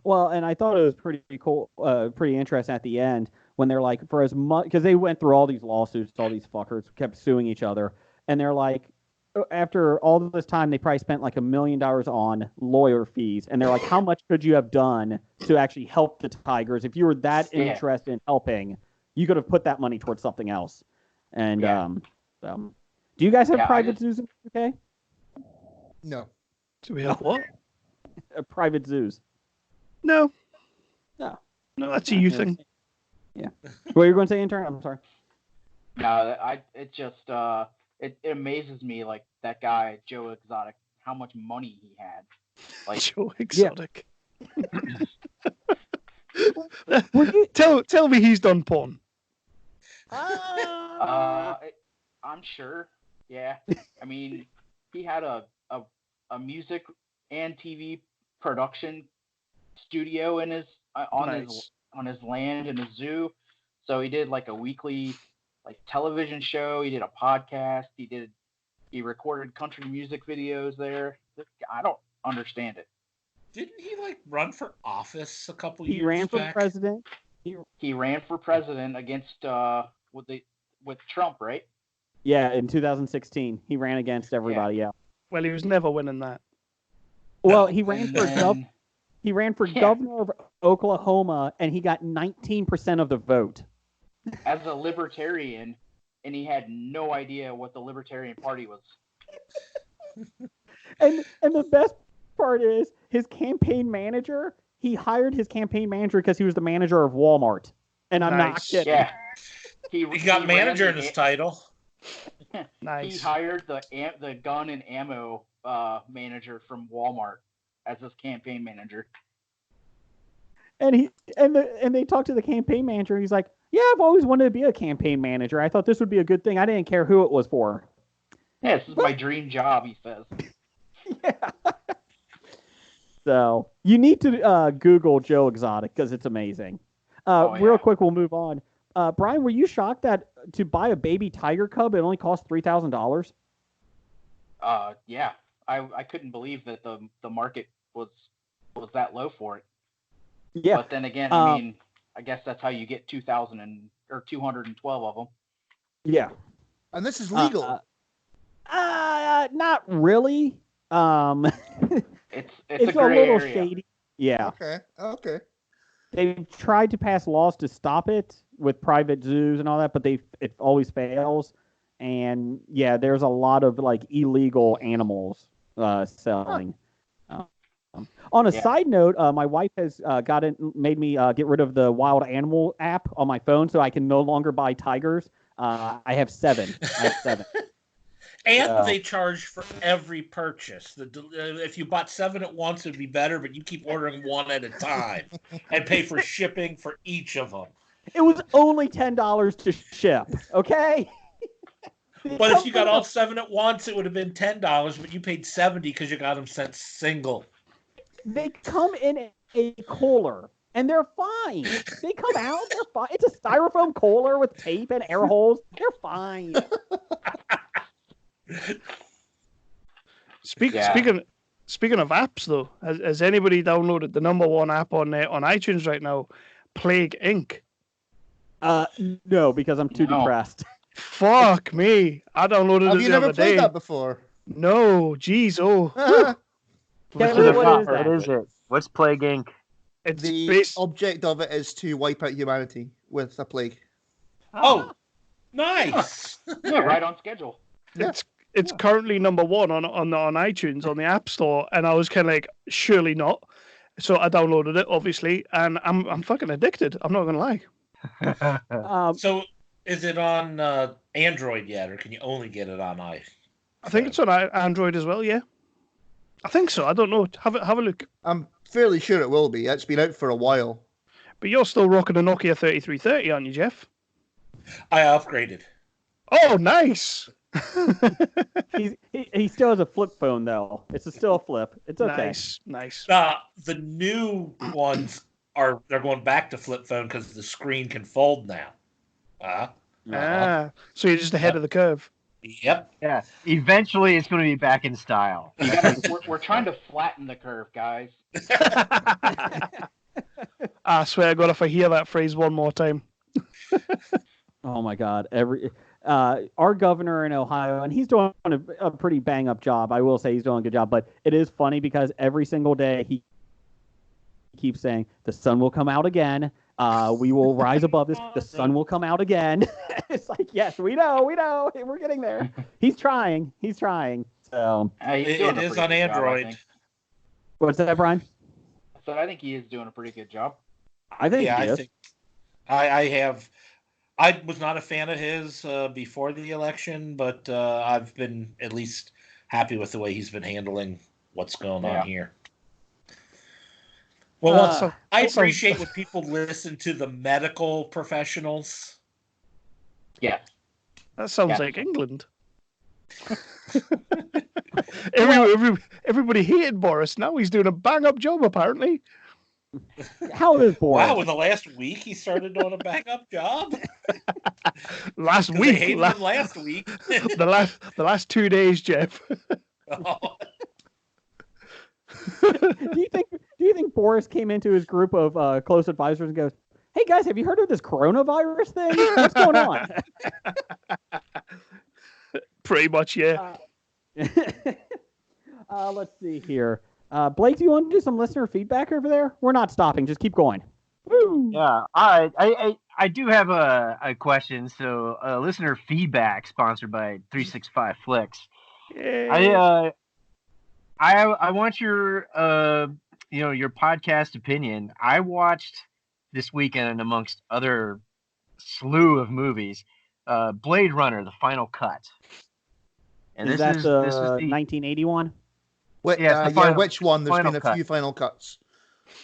Well, and I thought it was pretty cool, pretty interesting at the end when they're like, for as much, because they went through all these lawsuits, all these fuckers kept suing each other, and they're like, after all this time, they probably spent $1 million on lawyer fees, and they're like, how much could you have done to actually help the Tigers? If you were that interested in helping, you could have put that money towards something else. And do you guys have private zoos in the UK? No. Do we have what? Private zoos. No. No, that's a you thing. Yeah. What you're going to say, Intern? I'm sorry. No, it amazes me, that guy Joe Exotic, how much money he had. Joe Exotic. Tell me he's done porn. I'm sure. Yeah. I mean, he had a music and TV production studio in his on his land in the zoo. So he did a weekly television show. He did a podcast. He recorded country music videos there. I don't understand it. Didn't he run for office a couple years back? He ran for president. He ran for president against with Trump, right? Yeah, in 2016, he ran against everybody. Yeah. Well, he was never winning that. Well, he ran for governor of Oklahoma, and he got 19% of the vote. As a libertarian, and he had no idea what the Libertarian Party was. And the best part is his campaign manager. He hired his campaign manager because he was the manager of Walmart, and I'm not kidding. Yeah. He got manager in his title. Nice. He hired the gun and ammo manager from Walmart as his campaign manager. And they talked to the campaign manager. He's like, "Yeah, I've always wanted to be a campaign manager. I thought this would be a good thing. I didn't care who it was for." Yeah, this is my dream job, he says. Yeah. So you need to Google Joe Exotic because it's amazing. Real quick, we'll move on. Brian, were you shocked that to buy a baby tiger cub, it only cost $3,000? Yeah. I couldn't believe that the market was that low for it. Yeah. But then again, I mean, I guess that's how you get 212 of them. Yeah. And this is legal. Not really. It's a gray little area. shady. Yeah. Okay. They tried to pass laws to stop it with private zoos and all that, but it always fails. And yeah, there's a lot of illegal animals selling. On a side note, my wife has made me get rid of the wild animal app on my phone, so I can no longer buy tigers. I have 7. And they charge for every purchase. If you bought 7 at once, it'd be better, but you keep ordering 1 at a time and pay for shipping for each of them. It was only $10 to ship, okay? But if you got all 7 at once, it would have been $10, but you paid $70 because you got them sent single. They come in a cooler, and they're fine. They come out, they're fine. It's a styrofoam cooler with tape and air holes. They're fine. Speaking of apps, though, has anybody downloaded the #1 app on iTunes right now, Plague Inc? No, because I'm too depressed. Fuck me! I downloaded it the other day. Have you never played that before? No, geez, oh. What is it? What's Plague Inc? It's the object of it is to wipe out humanity with a plague. Oh, nice! Yeah, right on schedule. It's currently #1 on iTunes on the App Store, and I was kind of like, surely not. So I downloaded it, obviously, and I'm fucking addicted. I'm not gonna lie. So is it on Android yet, or can you only get it on iPhone? I think it's on Android as well. Yeah, I think so. I don't know. Have a look. I'm fairly sure it will be. It's been out for a while. But you're still rocking a Nokia 3330, aren't you, Jeff? I upgraded. Oh, nice. He still has a flip phone though. It's still a flip. It's okay. Nice. The new ones they're going back to flip phone because the screen can fold now. So you're just ahead of the curve. Yep. Yeah. Eventually, it's going to be back in style. We're trying to flatten the curve, guys. I swear to God, if I hear that phrase one more time. Oh my God! Our governor in Ohio, and he's doing a pretty bang up job. I will say he's doing a good job, but it is funny because every single day he keeps saying the sun will come out again. We will rise above this. The sun will come out again. It's like, yes, we know, we're getting there. He's trying. So it is on Android. Job, what's that, Brian? So I think he is doing a pretty good job. I think he is. I was not a fan of his before the election, but I've been at least happy with the way he's been handling what's going on here. Well, I appreciate when people listen to the medical professionals. Yeah. That sounds like England. Everybody hated Boris. Now he's doing a bang-up job, apparently. How is Boris? Wow, in the last week he started doing a bang-up job? Last week. They hated him last week. the last 2 days, Jeff. Oh. Do you think Boris came into his group of close advisors and goes, "Hey guys, have you heard of this coronavirus thing? What's going on?" Pretty much, yeah. Let's see here. Blake, do you want to do some listener feedback over there? We're not stopping. Just keep going. Woo. Yeah, I do have a question. So, listener feedback sponsored by 365 Flicks. Yeah. I want your your podcast opinion. I watched this weekend, amongst other slew of movies, Blade Runner: The Final Cut. And this is the 1981. Which one? There's been a few final cuts.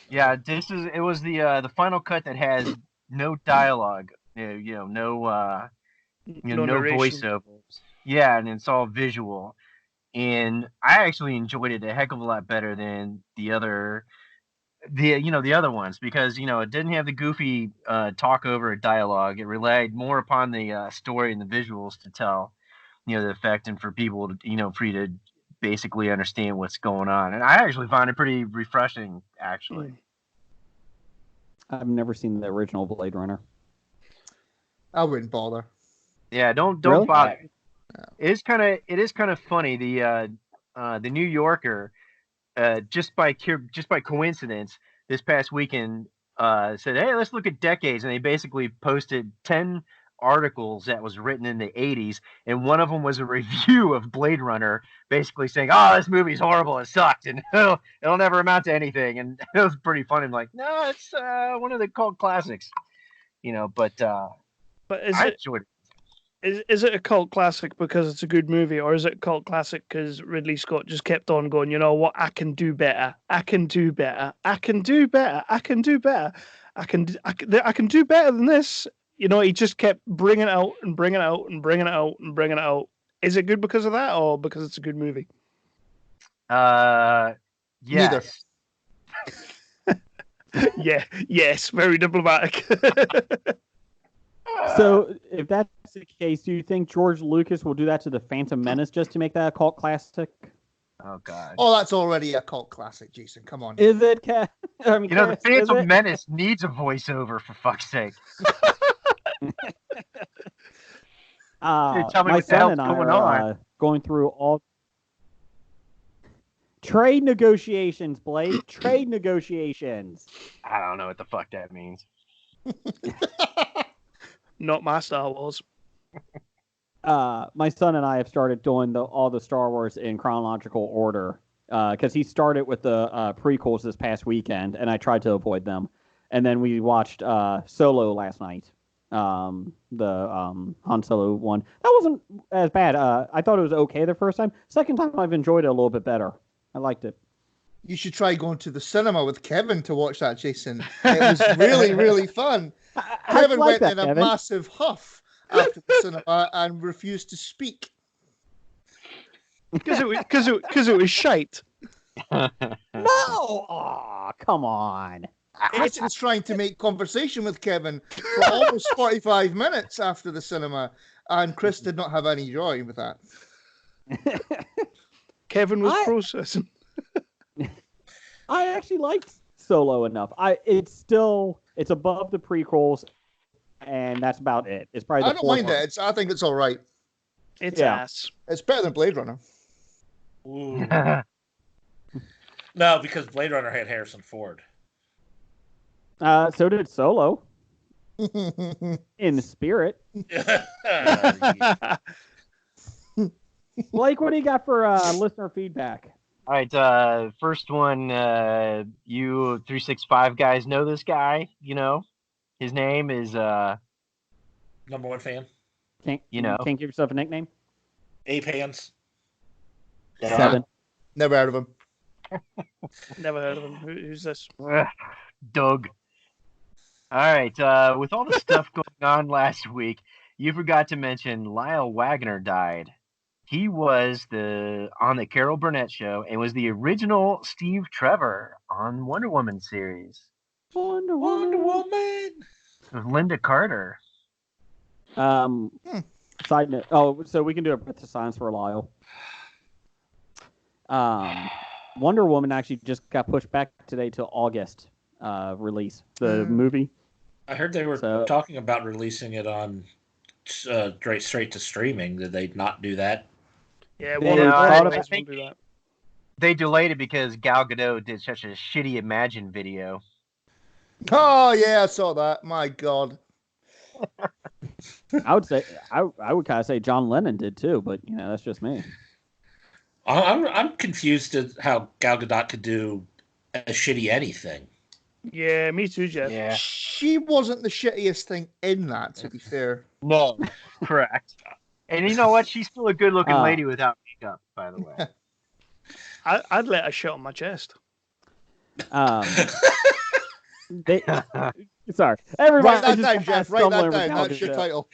Yeah, it was the final cut that has no dialogue, no voiceovers. Yeah, and it's all visual. And I actually enjoyed it a heck of a lot better than the other ones, because it didn't have the goofy talk over dialogue. It relied more upon the story and the visuals to tell the effect, and for people to for you to basically understand what's going on. And I actually found it pretty refreshing, actually. I've never seen the original Blade Runner. I wouldn't bother. Yeah, don't really? bother. No. It is kind of funny. The New Yorker, just by coincidence, this past weekend said, "Hey, let's look at decades," and they basically posted 10 articles that was written in the 80s, and one of them was a review of Blade Runner, basically saying, "Oh, this movie's horrible, it sucked, and it'll never amount to anything." And it was pretty funny. I'm like, no, it's one of the cult classics, But I enjoyed it. Is it a cult classic because it's a good movie, or is it a cult classic because Ridley Scott just kept on going, you know what, I can do better, I can do better, I can do better, I can do better, I can do better than this. He just kept bringing it out and bringing it out and bringing it out and bringing it out. Is it good because of that, or because it's a good movie? Yes. Neither. Yes, very diplomatic. So, if that's the case, do you think George Lucas will do that to The Phantom Menace just to make that a cult classic? Oh, God. Oh, that's already a cult classic, Jason. Come on. Is it? The Phantom Menace needs a voiceover, for fuck's sake. My son and I are going through all trade negotiations, Blake. Trade negotiations. I don't know what the fuck that means. Not my Star Wars. My son and I have started doing all the Star Wars in chronological order because he started with the prequels this past weekend, and I tried to avoid them. And then we watched Solo last night, the Han Solo one. That wasn't as bad. I thought it was okay the first time. Second time, I've enjoyed it a little bit better. I liked it. You should try going to the cinema with Kevin to watch that, Jason. It was really, really fun. Kevin went in a massive huff after the cinema and refused to speak because it was shite. No, oh, come on. Chris was trying to make conversation with Kevin for almost 45 minutes after the cinema, and Chris did not have any joy with that. Kevin was processing. I actually liked Solo enough. It's above the prequels, and that's about it. It's probably I don't mind it. I think it's all right. It's ass. It's better than Blade Runner. Ooh. No, because Blade Runner had Harrison Ford. So did Solo. In the spirit. Blake, what do you got for listener feedback? All right, first one, you 365 guys know this guy, His name is number one fan. Can't give yourself a nickname? Ape Hands. 7. Never heard of him. Never heard of him. Who's this? Doug. All right, with all the stuff going on last week, you forgot to mention Lyle Wagner died. He was on the Carol Burnett show and was the original Steve Trevor on Wonder Woman series. Wonder Woman. With Linda Carter. Side note. Oh, so we can do a breath of silence for Lyle. Wonder Woman actually just got pushed back today to August release. The movie. I heard they were talking about releasing it on straight to streaming. Did they not do that? Yeah, I think they delayed it because Gal Gadot did such a shitty Imagine video. Oh yeah, I saw that. My God. I would kind of say John Lennon did too, but that's just me. I'm confused at how Gal Gadot could do a shitty anything. Yeah, me too, Jeff. Yeah. She wasn't the shittiest thing in that, to be fair. No, correct. And you know what? She's still a good-looking lady without makeup, by the way. I'd let her shit on my chest. Sorry. Everybody, write that down, Jeff. Write that down. That's your title.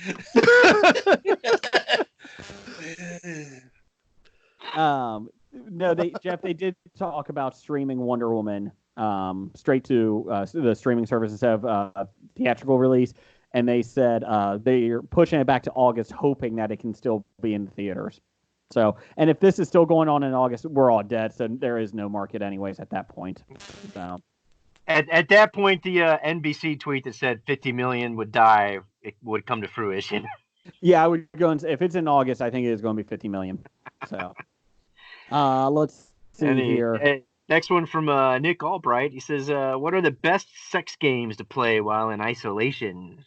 No, Jeff, they did talk about streaming Wonder Woman straight to the streaming service instead of theatrical release. And they said they're pushing it back to August, hoping that it can still be in the theaters. So, and if this is still going on in August, we're all dead. So there is no market anyways at that point. So, at that point, the NBC tweet that said 50 million would die, it would come to fruition. Yeah, I would go and say, if it's in August, I think it is going to be 50 million. So, let's see here. Next one from Nick Albright. He says, "What are the best sex games to play while in isolation?"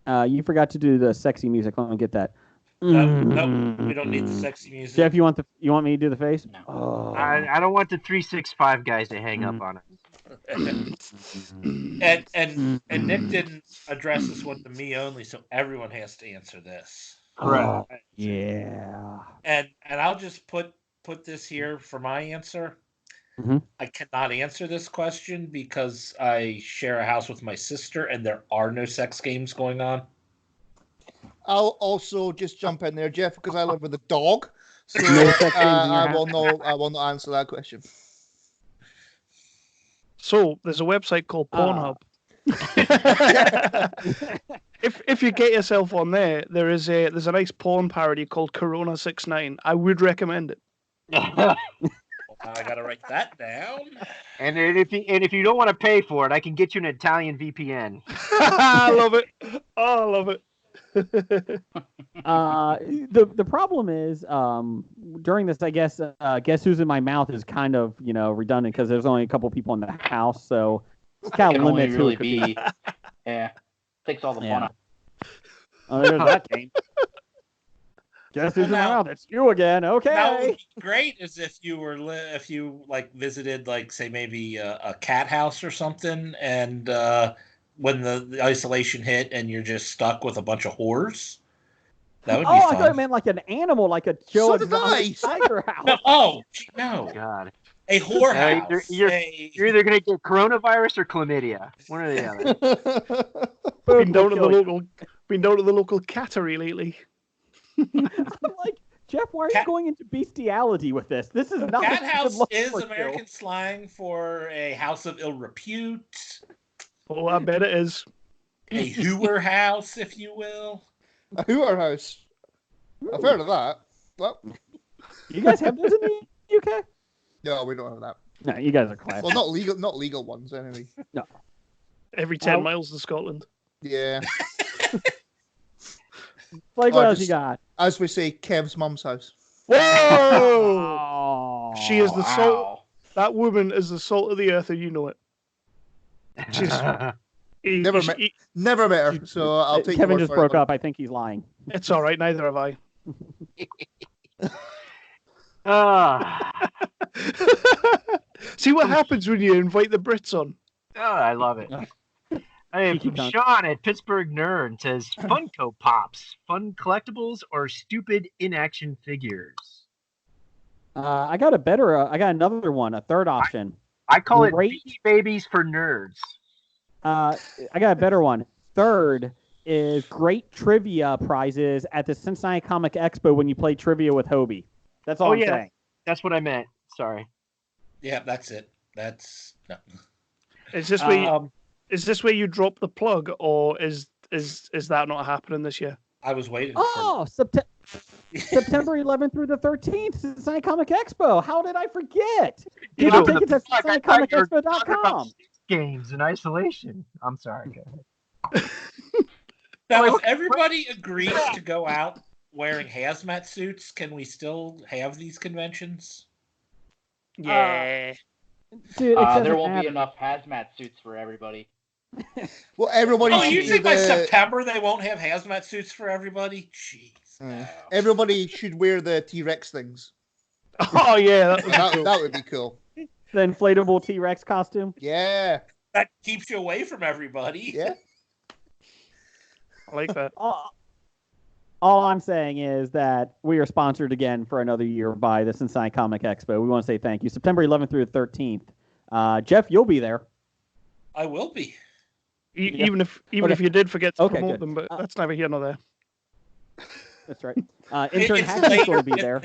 You forgot to do the sexy music. Let me get that. No, we don't need the sexy music. Jeff, you want me to do the face? No. Oh. I don't want the 365 guys to hang up on us. and Nick didn't address this one to me only, so everyone has to answer this. Correct. Yeah. And I'll just put this here for my answer. Mm-hmm. I cannot answer this question because I share a house with my sister, and there are no sex games going on. I'll also just jump in there, Jeff, because I live with a dog. So I will not answer that question. So there's a website called Pornhub. If you get yourself on there's a nice porn parody called Corona 69. I would recommend it. I gotta write that down. And if you don't want to pay for it, I can get you an Italian VPN. I love it. Oh, I love it. The problem is during this, I guess who's in my mouth is kind of redundant because there's only a couple people in the house, so it's kind of limits who it could be. Yeah, takes all the fun out. Oh, there's that game. Guess who's in my mouth? It's you again. Okay. That would be great is if you were visited say maybe a cat house or something, and when the isolation hit and you're just stuck with a bunch of whores. That would be fun. I thought it meant like an animal, like a tiger house. No. God. A whorehouse. You're either going to get coronavirus or chlamydia. One or the other. Been down to the local cattery lately. I'm like, Jeff, why are you going into bestiality with this? This is not. Cat house is American slang for a house of ill repute. Oh, I bet it is. A hooer house, if you will. A hooer house. I've heard of that. Well, you guys have those in the UK? No, we don't have that. No, you guys are classy. Well, not legal ones anyway. No. Every 10 miles to Scotland. Yeah. Like what else you got? As we say, Kev's mum's house. Whoa! She is the salt. That woman is the salt of the earth, and you know it. Never met her, so I'll take. Kevin just broke up. I think he's lying. It's all right. Neither have I. See what happens when you invite the Brits on. Oh, I love it. Hey, from Sean at Pittsburgh Nerd says Funko Pops, fun collectibles or stupid in-action figures. I got another one, a third option. I call it Beanie Babies for nerds. I got a better one. Third is great trivia prizes at the Cincinnati Comic Expo when you play trivia with HOBI. That's all I'm saying. That's what I meant. Sorry. Yeah, that's it. That's no. Is this where you drop the plug, or is that not happening this year? I was waiting. September 11th through the 13th, Cincinnati Comic Expo. How did I forget? Get your tickets at CincinnatiComicExpo.com. Games in isolation. I'm sorry. Now, if everybody agrees to go out wearing hazmat suits, can we still have these conventions? Yeah. Dude, there won't be enough hazmat suits for everybody. Well, everybody. Oh, you think by September they won't have hazmat suits for everybody? Jeez. Everybody should wear the T-Rex things. Oh yeah, that would be cool. The inflatable T-Rex costume. Yeah. That keeps you away from everybody. Yeah. I like that. All I'm saying is that we are sponsored again for another year by the Cincinnati Comic Expo. We want to say thank you. September 11th through the 13th. Jeff, you'll be there. I will be. Even if you did forget to promote them, but that's neither here nor there. That's right. Intern Hackney will be there.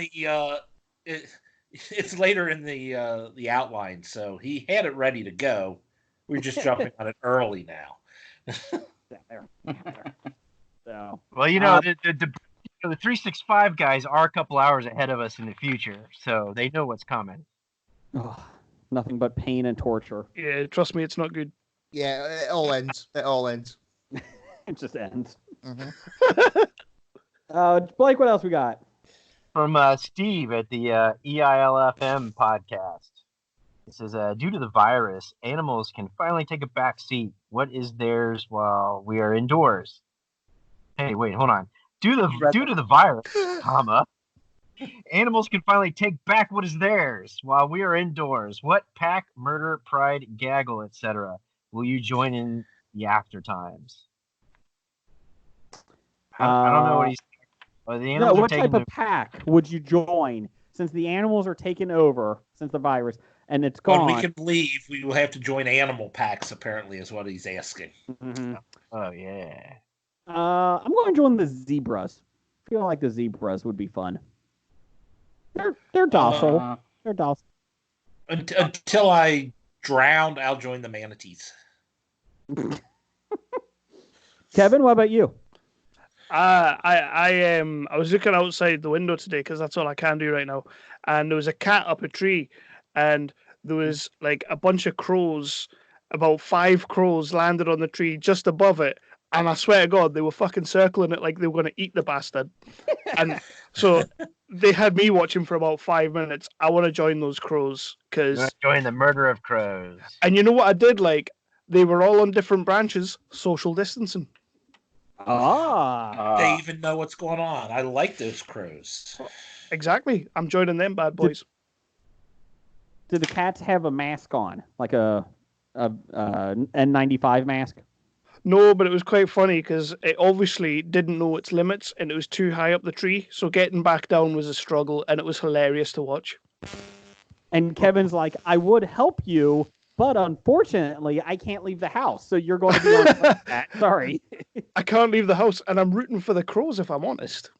It's later in the outline, so he had it ready to go. We're just jumping on it early now. There. So, well, the 365 guys are a couple hours ahead of us in the future, so they know what's coming. Oh, nothing but pain and torture. Yeah, trust me, it's not good. Yeah, it all ends. It just ends. Mm-hmm. Blake, what else we got? From Steve at the EILFM podcast. It says, due to the virus, animals can finally take a back seat. What is theirs while we are indoors? Hey, wait, hold on. Due to the virus, animals can finally take back what is theirs while we are indoors. What pack, murder, pride, gaggle, etc. will you join in the after times? I don't know what he's. The animals what type of pack would you join since the animals are taken over since the virus and it's gone? When we can leave, we will have to join animal packs. Apparently, is what he's asking. Mm-hmm. Oh yeah. I'm going to join the zebras. I feel like the zebras would be fun. They're docile. They're docile. Until I drown, I'll join the manatees. Kevin, what about you? I was looking outside the window today because that's all I can do right now, and there was a cat up a tree, and there was like a bunch of crows, about 5 crows landed on the tree just above it, and I swear to God they were fucking circling it like they were going to eat the bastard, and so they had me watching for about 5 minutes. I want to join those crows because join the murder of crows. And you know what I did? Like they were all on different branches, social distancing. They even know what's going on. I like those crows. Exactly. I'm joining them bad boys. Do the cats have a mask on, like a N95 mask? No, but it was quite funny because it obviously didn't know its limits and it was too high up the tree. So getting back down was a struggle, and it was hilarious to watch. And Kevin's like, I would help you, but unfortunately, I can't leave the house. So you're going to be on that. Sorry. I can't leave the house, and I'm rooting for the crows, if I'm honest.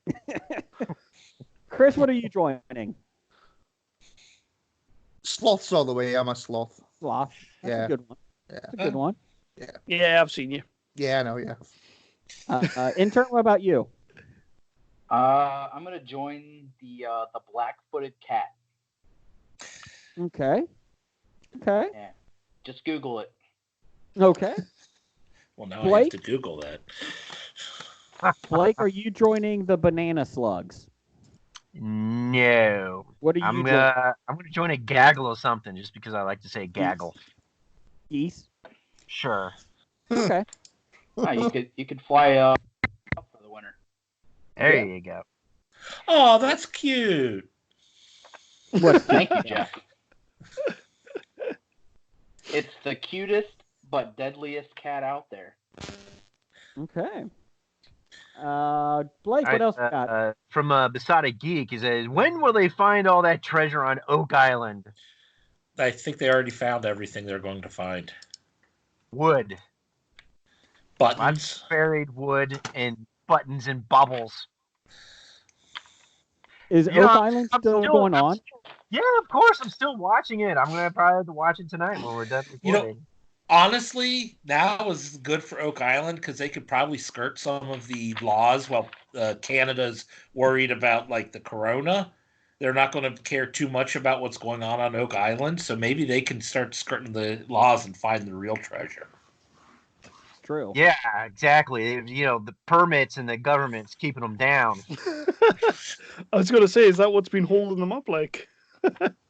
Chris, what are you joining? Sloths all the way. I'm a sloth. Sloth. That's a good one. Yeah. That's a good one. Yeah. Yeah, I've seen you. Yeah, I know, yeah. Intern, what about you? I'm going to join the black-footed cat. Okay. Okay. Yeah. Just Google it. Okay. Well, now Blake? I have to Google that. Blake, are you joining the banana slugs? No. What are you I'm gonna join a gaggle or something just because I like to say gaggle. Geese? Sure. Okay. You could fly up for the winter. There you go. Oh, that's cute. What? Thank you, Jeff. It's the cutest but deadliest cat out there. Okay. Blake, what else you got? From Besotted Geek, he says, when will they find all that treasure on Oak Island? I think they already found everything they're going to find. Wood. Buttons. Buried wood and buttons and bubbles. Is Oak Island still going on? Yeah, of course. I'm still watching it. I'm going to probably have to watch it tonight when we're done recording. Honestly, now is good for Oak Island because they could probably skirt some of the laws while Canada's worried about like the corona. They're not going to care too much about what's going on Oak Island, so maybe they can start skirting the laws and find the real treasure. It's true. Yeah, exactly. The permits and the government's keeping them down. I was going to say, is that what's been holding them up like?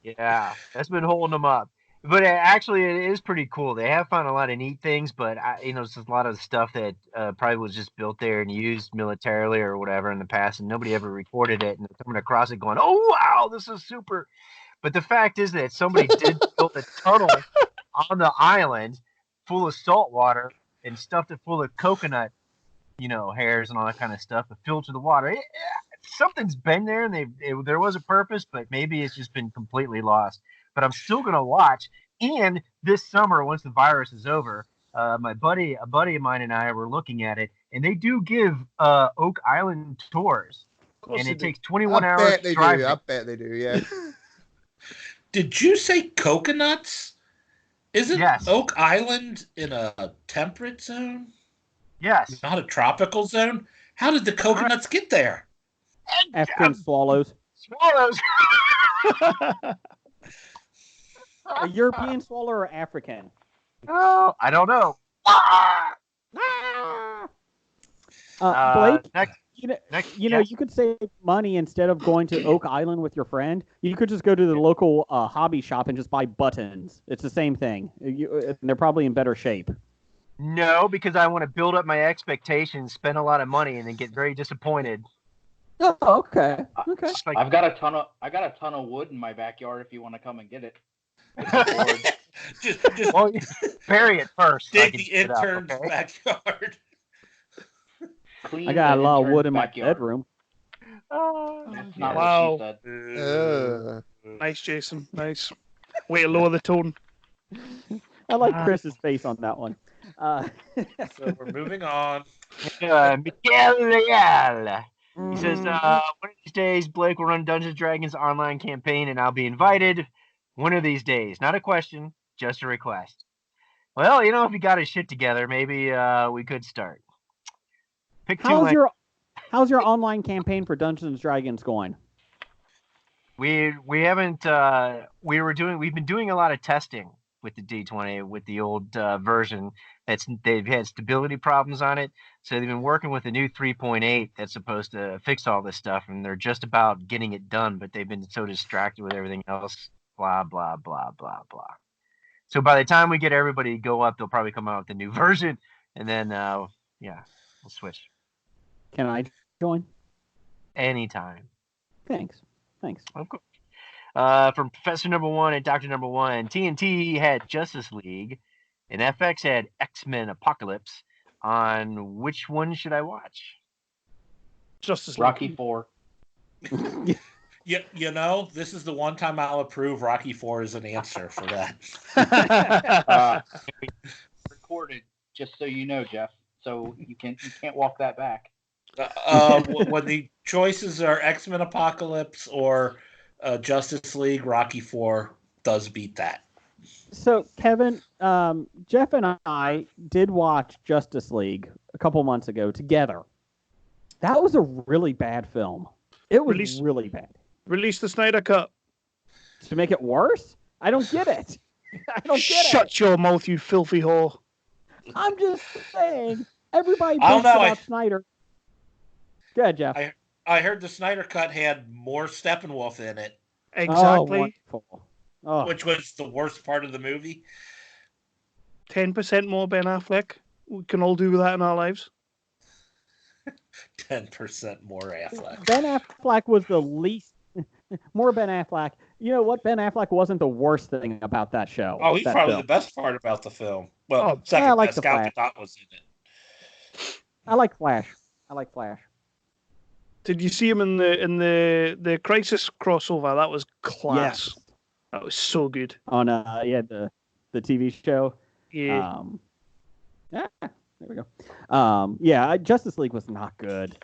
Yeah, that's been holding them up. But actually, it is pretty cool. They have found a lot of neat things, but it's a lot of stuff that probably was just built there and used militarily or whatever in the past, and nobody ever recorded it. And they're coming across it going, "Oh wow, this is super!" But the fact is that somebody did build a tunnel on the island full of salt water and stuffed it full of coconut, hairs and all that kind of stuff to filter the water. Something's been there, and there was a purpose, but maybe it's just been completely lost. But I'm still gonna watch. And this summer, once the virus is over, a buddy of mine and I were looking at it, and they do give Oak Island tours, and it takes 21 hours to drive. I bet they do. Yeah. Did you say coconuts? Isn't Oak Island in a temperate zone? Yes. Not a tropical zone? How did the coconuts get there? African swallows. Swallows. A European swallow or African? Oh, I don't know. Blake, you could save money instead of going to Oak Island with your friend. You could just go to the local hobby shop and just buy buttons. It's the same thing. They're probably in better shape. No, because I want to build up my expectations, spend a lot of money, and then get very disappointed. Oh, okay. Okay. Like, I got a ton of wood in my backyard. If you want to come and get it. just well, bury it first. Dig the intern's backyard. I got a lot of wood in my bedroom. That's not what she said. Nice, Jason. Nice. Way to lower the tone. I like Chris's face on that one. So we're moving on. Miguel Leal. He says, one of these days, Blake will run Dungeons & Dragons online campaign, and I'll be invited. One of these days. Not a question, just a request. Well, if he got his shit together, maybe we could start. How's your online campaign for Dungeons & Dragons going? We haven't. We've been doing a lot of testing with the D20 with the old version. They've had stability problems on it, so they've been working with the new 3.8 that's supposed to fix all this stuff, and they're just about getting it done, but they've been so distracted with everything else. Blah blah blah blah blah. So by the time we get everybody to go up, they'll probably come out with a new version, and then we'll switch. Can I join? Anytime. Thanks. Of course. From Professor Number One and Doctor Number One, TNT had Justice League, and FX had X-Men Apocalypse. On which one should I watch? Justice League. Rocky 4. Yeah, this is the one time I'll approve Rocky 4 as an answer for that. Recorded, just so you know, Jeff. So you can't walk that back. When the choices are X-Men Apocalypse or Justice League, Rocky 4 does beat that. So, Kevin, Jeff and I did watch Justice League a couple months ago together. That was a really bad film. It was really bad. Release the Snyder Cut. To make it worse? I don't get it. Shut your mouth, you filthy whore. I'm just saying. Everybody thinks about Snyder. Go ahead, Jeff. I heard the Snyder Cut had more Steppenwolf in it. Exactly. Oh. Which was the worst part of the movie. 10% more Ben Affleck. We can all do that in our lives. 10% more Affleck. Ben Affleck was the least. More Ben Affleck. You know what? Ben Affleck wasn't the worst thing about that show. Oh, he's probably the best part about the film. Well, I like the Gal Flash. Gadot was in it. I like Flash. Did you see him in the Crisis crossover? That was class. Yes. That was so good. On the TV show. Yeah. There we go. Justice League was not good.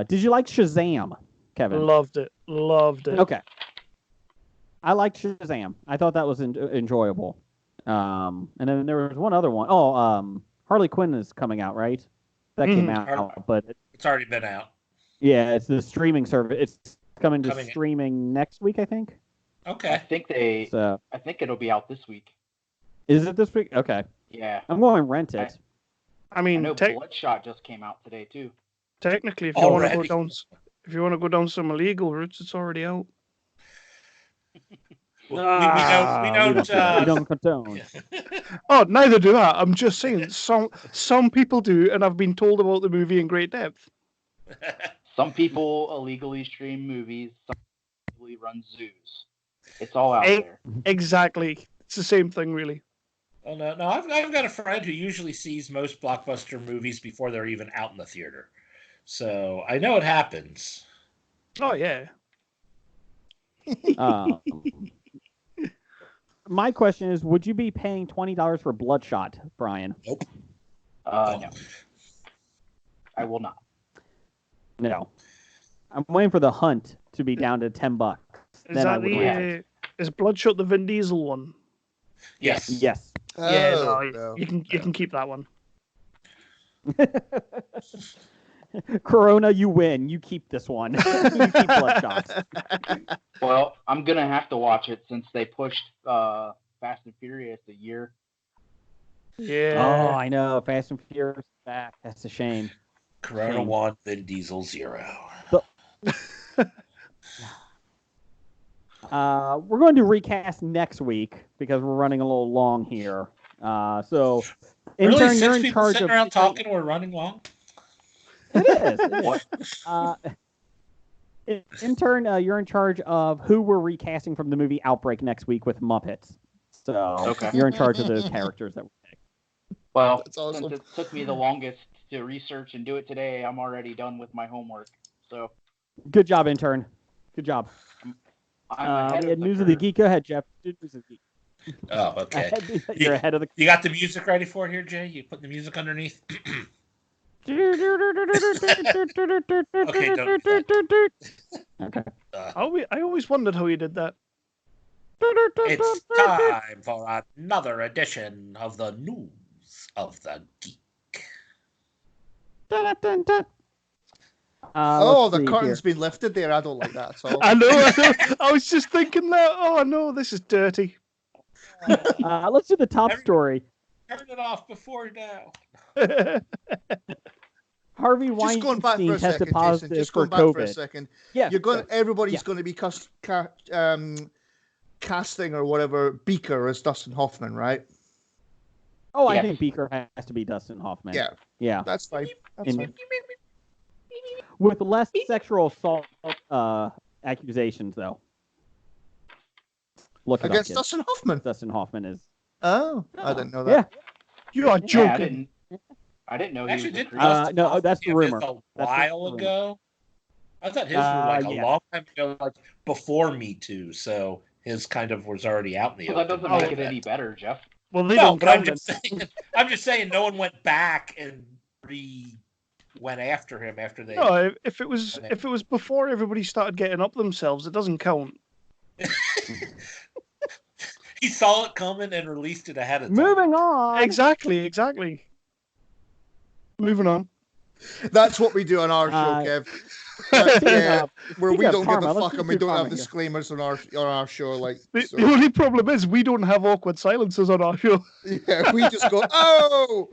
Did you like Shazam, Kevin? Loved it. Okay. I liked Shazam. I thought that was enjoyable. And then there was one other one. Harley Quinn is coming out, right? That came out, but it's already been out. Yeah, it's the streaming service. It's coming to streaming next week, I think. Okay. I think it'll be out this week. Is it this week? Okay. Yeah. I'm going to rent it. I mean, Bloodshot just came out today too. Technically, if you want to go down some illegal routes, it's already out. We don't condone. Oh, neither do I. I'm just saying some people do, and I've been told about the movie in great depth. Some people illegally stream movies. Some illegally run zoos. It's all out there. Exactly. It's the same thing, really. Oh no! I've got a friend who usually sees most blockbuster movies before they're even out in the theater, so I know it happens. Oh yeah. My question is, would you be paying $20 for Bloodshot, Brian? Nope. No. I will not. No. I'm waiting for The Hunt to be down to $10. Is Bloodshot the Vin Diesel one? Yes. Yes. No. You can keep that one. Corona, you win. You keep this one. You keep Bloodshot. Well, I'm gonna have to watch it since they pushed Fast and Furious a year. Yeah. Oh, I know. Fast and Furious back. That's a shame. Corona 1, Vin Diesel 0. We're going to recast next week because we're running a little long here. So Really, Intern, 6 you're in people charge sitting of around talking, we're running long? It is. Intern, you're in charge of who we're recasting from the movie Outbreak next week with Muppets. So you're in charge of those characters that we pick. Well, awesome. Since it took me the longest to research and do it today, I'm already done with my homework. So good job, Intern. Good job. I'm we had News of the Geek. Go ahead, Jeff. News of the Geek. Oh, okay. You're ahead of the. You got the music ready for it here, Jay? You putting the music underneath? Okay. Okay. I always wondered how you did that. It's time for another edition of the News of the Geek. The curtain's been lifted there. I don't like that at all. I know. I was just thinking that. Oh no, this is dirty. Let's do the top story. Turn it off before now. Harvey Just going back Weinstein for a tested second, positive Jason. Just for going back COVID. for a second. Yeah, everybody's going to be casting or whatever Beaker as Dustin Hoffman, right? Oh, I think Beaker has to be Dustin Hoffman. Yeah. That's fine. Fine. With less sexual assault accusations, though. Look it against up, Dustin Hoffman. Dustin Hoffman is. Oh, I didn't know that. Yeah. You are joking. I didn't know he Actually, was did no, that's the rumor. A while ago. I thought his were a long time ago, like before Me Too. So his kind of was already out in the open. That doesn't make it any better, Jeff. Well, they don't. But I'm just saying. I'm just saying, no one went back and went after him after they. No, if it was before everybody started getting up themselves, it doesn't count. He saw it coming and released it ahead of time. Moving on. Exactly. Moving on. That's what we do on our show, Kev. Where we don't give a fuck and we don't have disclaimers on our show. The only problem is we don't have awkward silences on our show. Yeah, we just go, oh,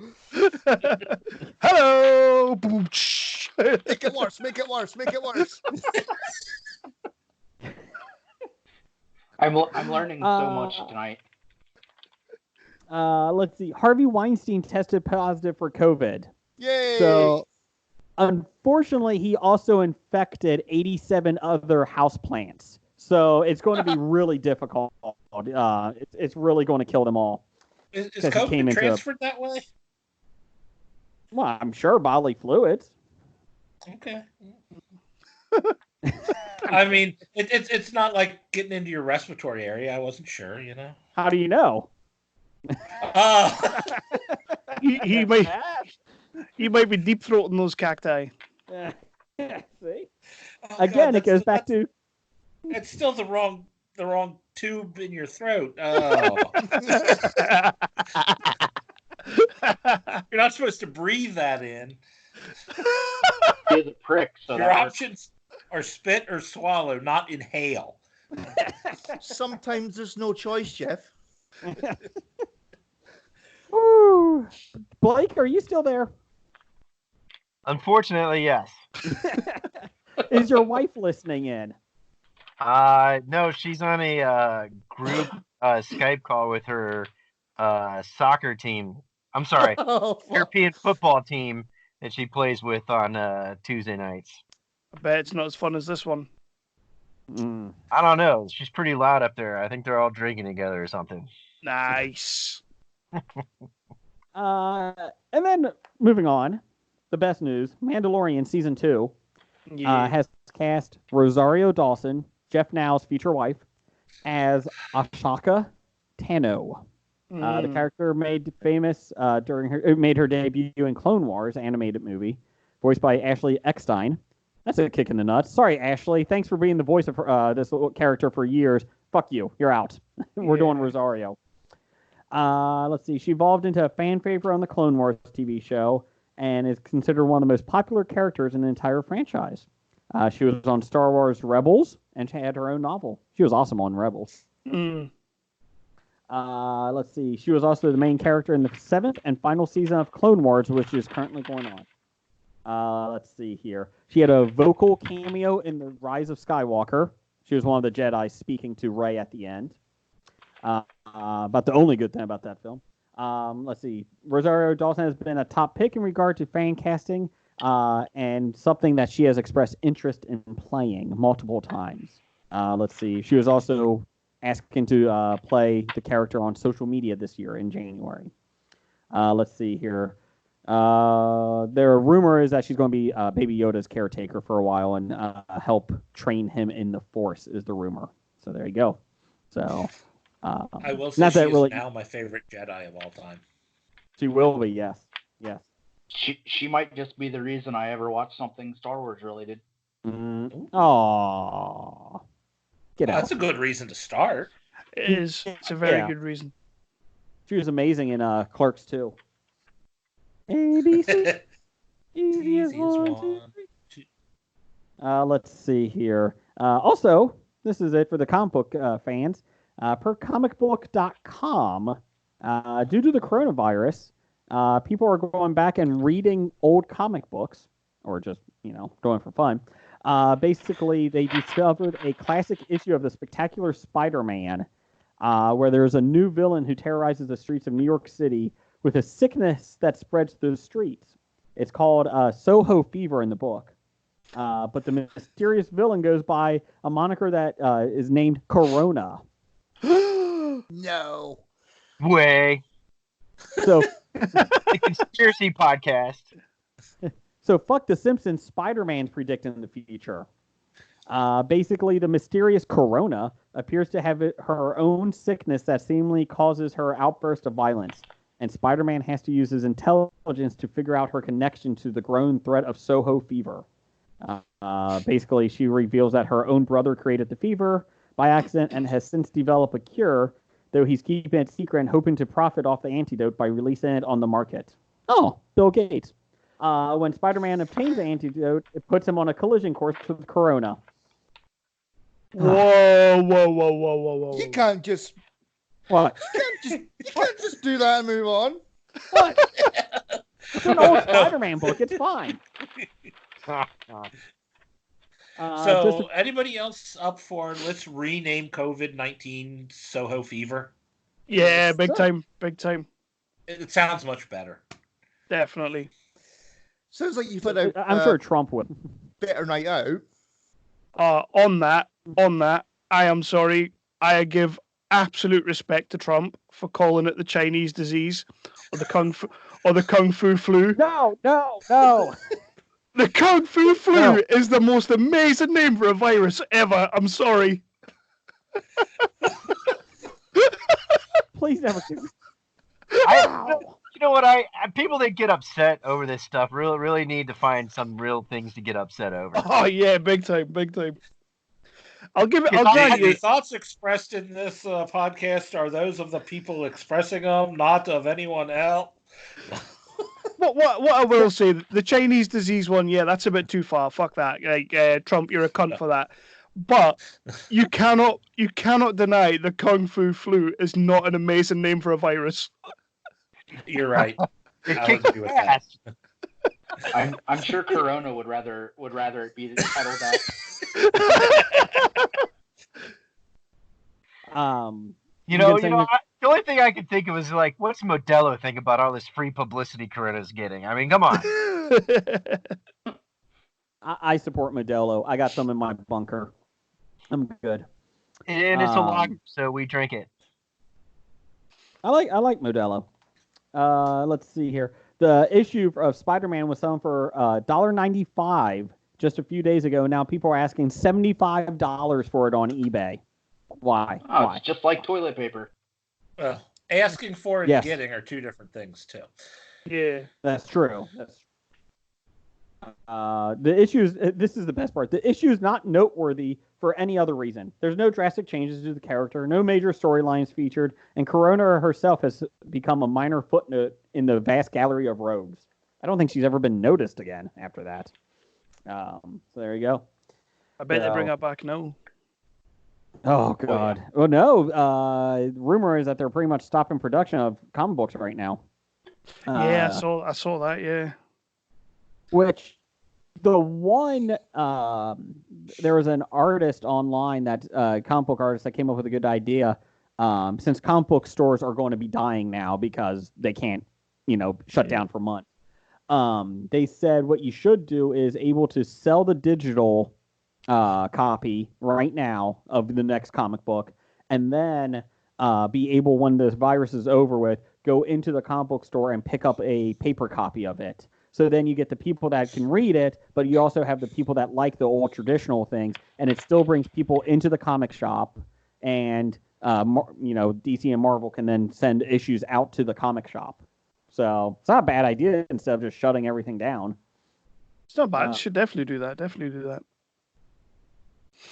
hello, boom. Make it worse. I'm learning so much tonight. Let's see. Harvey Weinstein tested positive for COVID. Yay! So, unfortunately, he also infected 87 other houseplants. So it's going to be really difficult. It's really going to kill them all. Is COVID transferred that way? Well, I'm sure bodily fluids. Okay. I mean, it's not like getting into your respiratory area. I wasn't sure, you know. How do you know? He might be deep throating those cacti. See? Again, it goes back to. It's still the wrong tube in your throat. Oh. You're not supposed to breathe that in. He's a prick. So your options are spit or swallow, not inhale. Sometimes there's no choice, Jeff. Ooh. Blake, are you still there? Unfortunately, yes. Is your wife listening in? No, she's on a group Skype call with her soccer team. I'm sorry, European football team that she plays with on Tuesday nights. I bet it's not as fun as this one. I don't know. She's pretty loud up there. I think they're all drinking together or something. Nice. And then moving on, the best news: Mandalorian season 2 has cast Rosario Dawson, Jeff Now's future wife, as Ahsoka Tano. The character made famous made her debut in Clone Wars animated movie, voiced by Ashley Eckstein. That's a kick in the nuts. Sorry, Ashley. Thanks for being the voice of this character for years. Fuck you. You're out. We're doing Rosario. Let's see. She evolved into a fan favorite on the Clone Wars TV show and is considered one of the most popular characters in the entire franchise. She was on Star Wars Rebels and she had her own novel. She was awesome on Rebels. Let's see. She was also the main character in the 7th and final season of Clone Wars, which is currently going on. Let's see here. She had a vocal cameo in The Rise of Skywalker. She was one of the Jedi speaking to Rey at the end. But the only good thing about that film. Let's see. Rosario Dawson has been a top pick in regard to fan casting, and something that she has expressed interest in playing multiple times. Let's see. She was also asking to play the character on social media this year in January. Let's see here. Their rumor is that she's going to be Baby Yoda's caretaker for a while and help train him in the Force, is the rumor. So there you go. So I will say she is now my favorite Jedi of all time. She will be, yes. Yes. She might just be the reason I ever watched something Star Wars related. Aww. Get out. That's a good reason to start. It is. It's a very good reason. She was amazing in Clerks 2. ABC. Easiest one. Let's see here. Also, this is it for the comic book fans. Per comicbook.com, due to the coronavirus, people are going back and reading old comic books, or just, going for fun. Basically, they discovered a classic issue of the Spectacular Spider-Man, where there's a new villain who terrorizes the streets of New York City with a sickness that spreads through the streets. It's called Soho Fever in the book. But the mysterious villain goes by a moniker that is named Corona. No way. So the conspiracy podcast. So fuck the Simpsons. Spider-Man's predicting the future. Basically, the mysterious Corona appears to have her own sickness that seemingly causes her outburst of violence, and Spider-Man has to use his intelligence to figure out her connection to the growing threat of Soho Fever. Basically, she reveals that her own brother created the fever by accident and has since developed a cure, though he's keeping it secret and hoping to profit off the antidote by releasing it on the market. Oh, Bill Gates. When Spider-Man obtains the antidote, it puts him on a collision course with Corona. Whoa. You can't just... What? You can't just do that and move on. What? It's an old Spider-Man book. It's fine. Anybody else up for let's rename COVID-19 Soho Fever? Yeah, big time. It sounds much better. Definitely. Sounds like you put out. I'm sure Trump would. Better night out. On that, I am sorry. I give absolute respect to Trump for calling it the Chinese disease or the kung fu flu. No. The Kung Fu Flu is the most amazing name for a virus ever. I'm sorry. Please never do. You know what? People that get upset over this stuff really need to find some real things to get upset over. Oh yeah, big time. I'll give you. The thoughts expressed in this podcast are those of the people expressing them, not of anyone else. What I will say, the Chinese disease one, yeah, that's a bit too far. Fuck that. Like Trump, you're a cunt for that. But you cannot deny the Kung Fu Flu is not an amazing name for a virus. You're right. It kicks ass. I'm sure Corona would rather it be titled that. The only thing I could think of is like, what's Modelo think about all this free publicity Corona's getting? I mean, come on. I support Modelo. I got some in my bunker. I'm good. And it's a lager, so we drink it. I like Modelo. Let's see here. The issue of Spider-Man was selling for $1.95 just a few days ago. Now people are asking $75 for it on eBay. Why? It's just like toilet paper. Well, asking for and getting are two different things too. Yeah, that's true. The issue is, this is the best part. The issue is not noteworthy for any other reason. There's no drastic changes to the character, no major storylines featured, and Corona herself has become a minor footnote in the vast gallery of rogues. I don't think she's ever been noticed again after that. So there you go. I bet they bring her back now. Oh, God. Well, no. Rumor is that they're pretty much stopping production of comic books right now. Yeah, I saw that, yeah. Which, the one, there was an artist online, that comic book artist that came up with a good idea. since comic book stores are going to be dying now because they can't, shut down for months. They said what you should do is able to sell the digital copy right now of the next comic book, and then be able, when this virus is over with, go into the comic book store and pick up a paper copy of it. So then you get the people that can read it, but you also have the people that like the old traditional things, and it still brings people into the comic shop, and DC and Marvel can then send issues out to the comic shop. So it's not a bad idea instead of just shutting everything down. It's not bad. Should definitely do that. Definitely do that.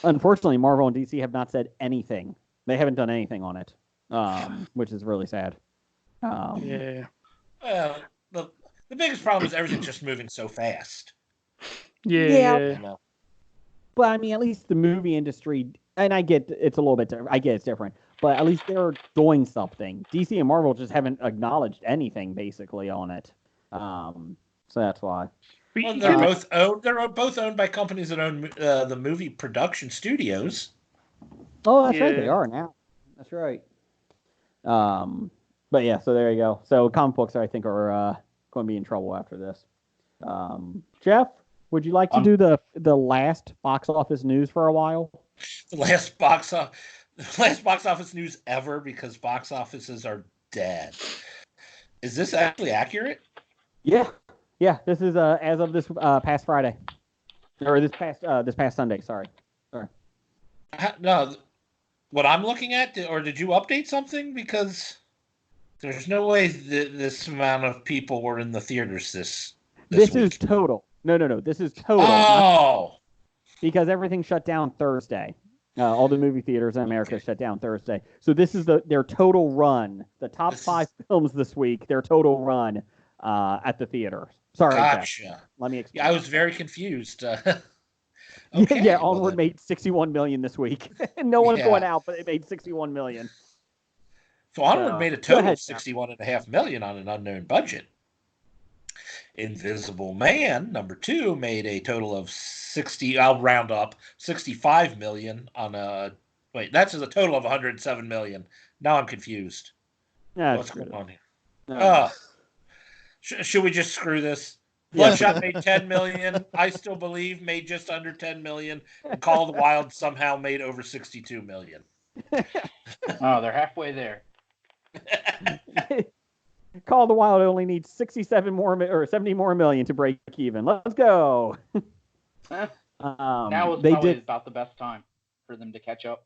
Unfortunately, Marvel and DC have not said anything. They haven't done anything on it, which is really sad. Yeah. Well, the biggest problem is everything's just moving so fast. Yeah. But I mean, at least the movie industry, and I get it's a little bit different. I get it's different, but at least they're doing something. DC and Marvel just haven't acknowledged anything basically on it. So that's why. Well, they're both owned by companies that own the movie production studios. Oh, that's right. They are now. That's right. But yeah, so there you go. So comic books, I think, are going to be in trouble after this. Jeff, would you like to do the last box office news for a while? The last box office news ever, because box offices are dead. Is this actually accurate? Yeah. This is as of this past Friday, or this past Sunday. Sorry. No, what I'm looking at, or did you update something? Because there's no way this amount of people were in the theaters this week. Is total. No. This is total. Oh. Because everything shut down Thursday. All the movie theaters in America shut down Thursday. So this is their total run. The top 5 films this week, their total run at the theaters. Sorry, gotcha. Jeff. Let me explain. Yeah, I was very confused. Okay, yeah, Onward made $61 million this week. No one's going out, but it made $61 million. So Onward made a total of $61.5 million on an unknown budget. Invisible Man #2 made a total of I'll round up, $65 million on a. Wait, that's a total of $107 million. Now I'm confused. Yeah, what's going on here? No. Should we just screw this? Bloodshot made $10 million. I Still Believe made just under $10 million. And Call of the Wild somehow made over $62 million. Oh, they're halfway there. Call of the Wild only needs 70 more million to break even. Let's go. Now is probably about the best time for them to catch up.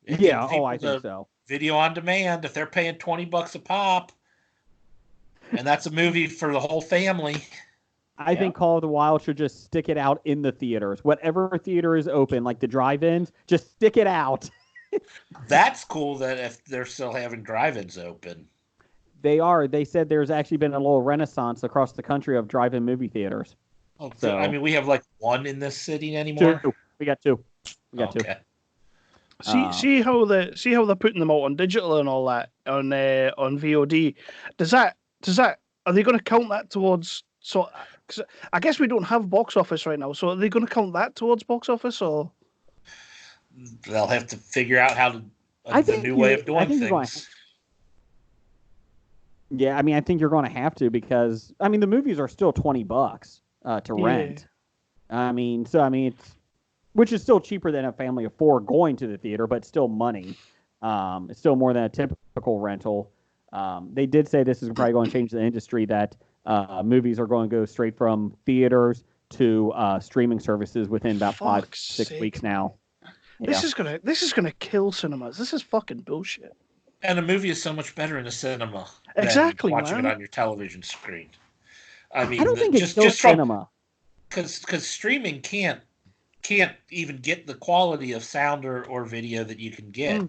Yeah, I think so. Video on demand, if they're paying $20 a pop, and that's a movie for the whole family. I think Call of the Wild should just stick it out in the theaters. Whatever theater is open, like the drive-ins, just stick it out. That's cool that if they're still having drive-ins open. They are. They said there's actually been a little renaissance across the country of drive-in movie theaters. Oh, so I mean, we have like one in this city anymore. 2. We got 2. Okay. 2. See how they're putting them out on digital and all that on VOD. Does that are they going to count that towards? So, cause I guess we don't have box office right now. So are they going to count that towards box office, or they'll have to figure out how to the new way of doing things? Yeah, I mean, I think you're going to have to, because I mean the movies are still $20 to rent. I mean, it's, which is still cheaper than a family of 4 going to the theater, but still money. It's still more than a typical rental. They did say this is probably going to change the industry, that movies are going to go straight from theaters to streaming services within about 5-6 weeks now. Yeah. This is gonna kill cinemas. This is fucking bullshit. And a movie is so much better in a cinema exactly, than watching it on your television screen. I mean, I don't think it's just cinema, because streaming can't even get the quality of sound or video that you can get.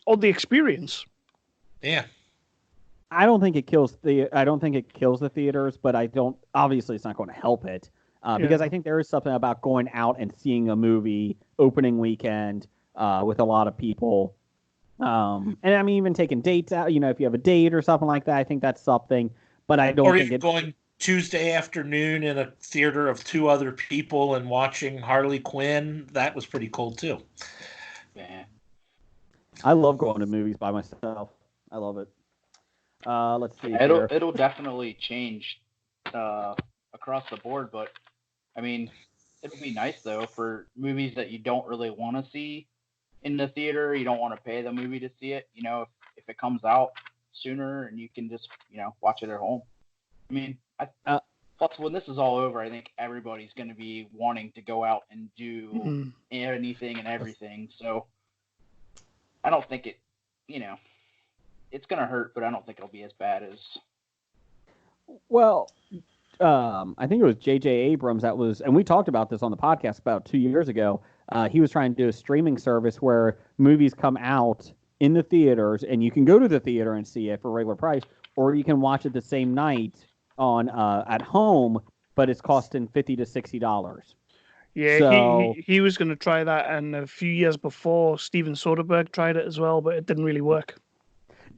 Or the experience. Yeah. I don't think it kills the theaters, but obviously it's not going to help it. Because I think there is something about going out and seeing a movie opening weekend with a lot of people. And I mean, even taking dates out, if you have a date or something like that, I think that's something. But I don't think it's going Tuesday afternoon in a theater of 2 other people and watching Harley Quinn. That was pretty cool too. Yeah. I love going to movies by myself. I love it. Let's see. It'll definitely change across the board, but I mean, it'll be nice though for movies that you don't really want to see in the theater. You don't want to pay the movie to see it. You know, if it comes out sooner and you can just watch it at home. I mean, plus when this is all over, I think everybody's going to be wanting to go out and do anything and everything. So I don't think it, it's going to hurt, but I don't think it'll be as bad as. Well, I think it was J.J. Abrams and we talked about this on the podcast about 2 years ago. He was trying to do a streaming service where movies come out in the theaters, and you can go to the theater and see it for regular price, or you can watch it the same night on at home, but it's costing $50 to $60. Yeah, so, he was going to try that, and a few years before, Steven Soderbergh tried it as well, but it didn't really work.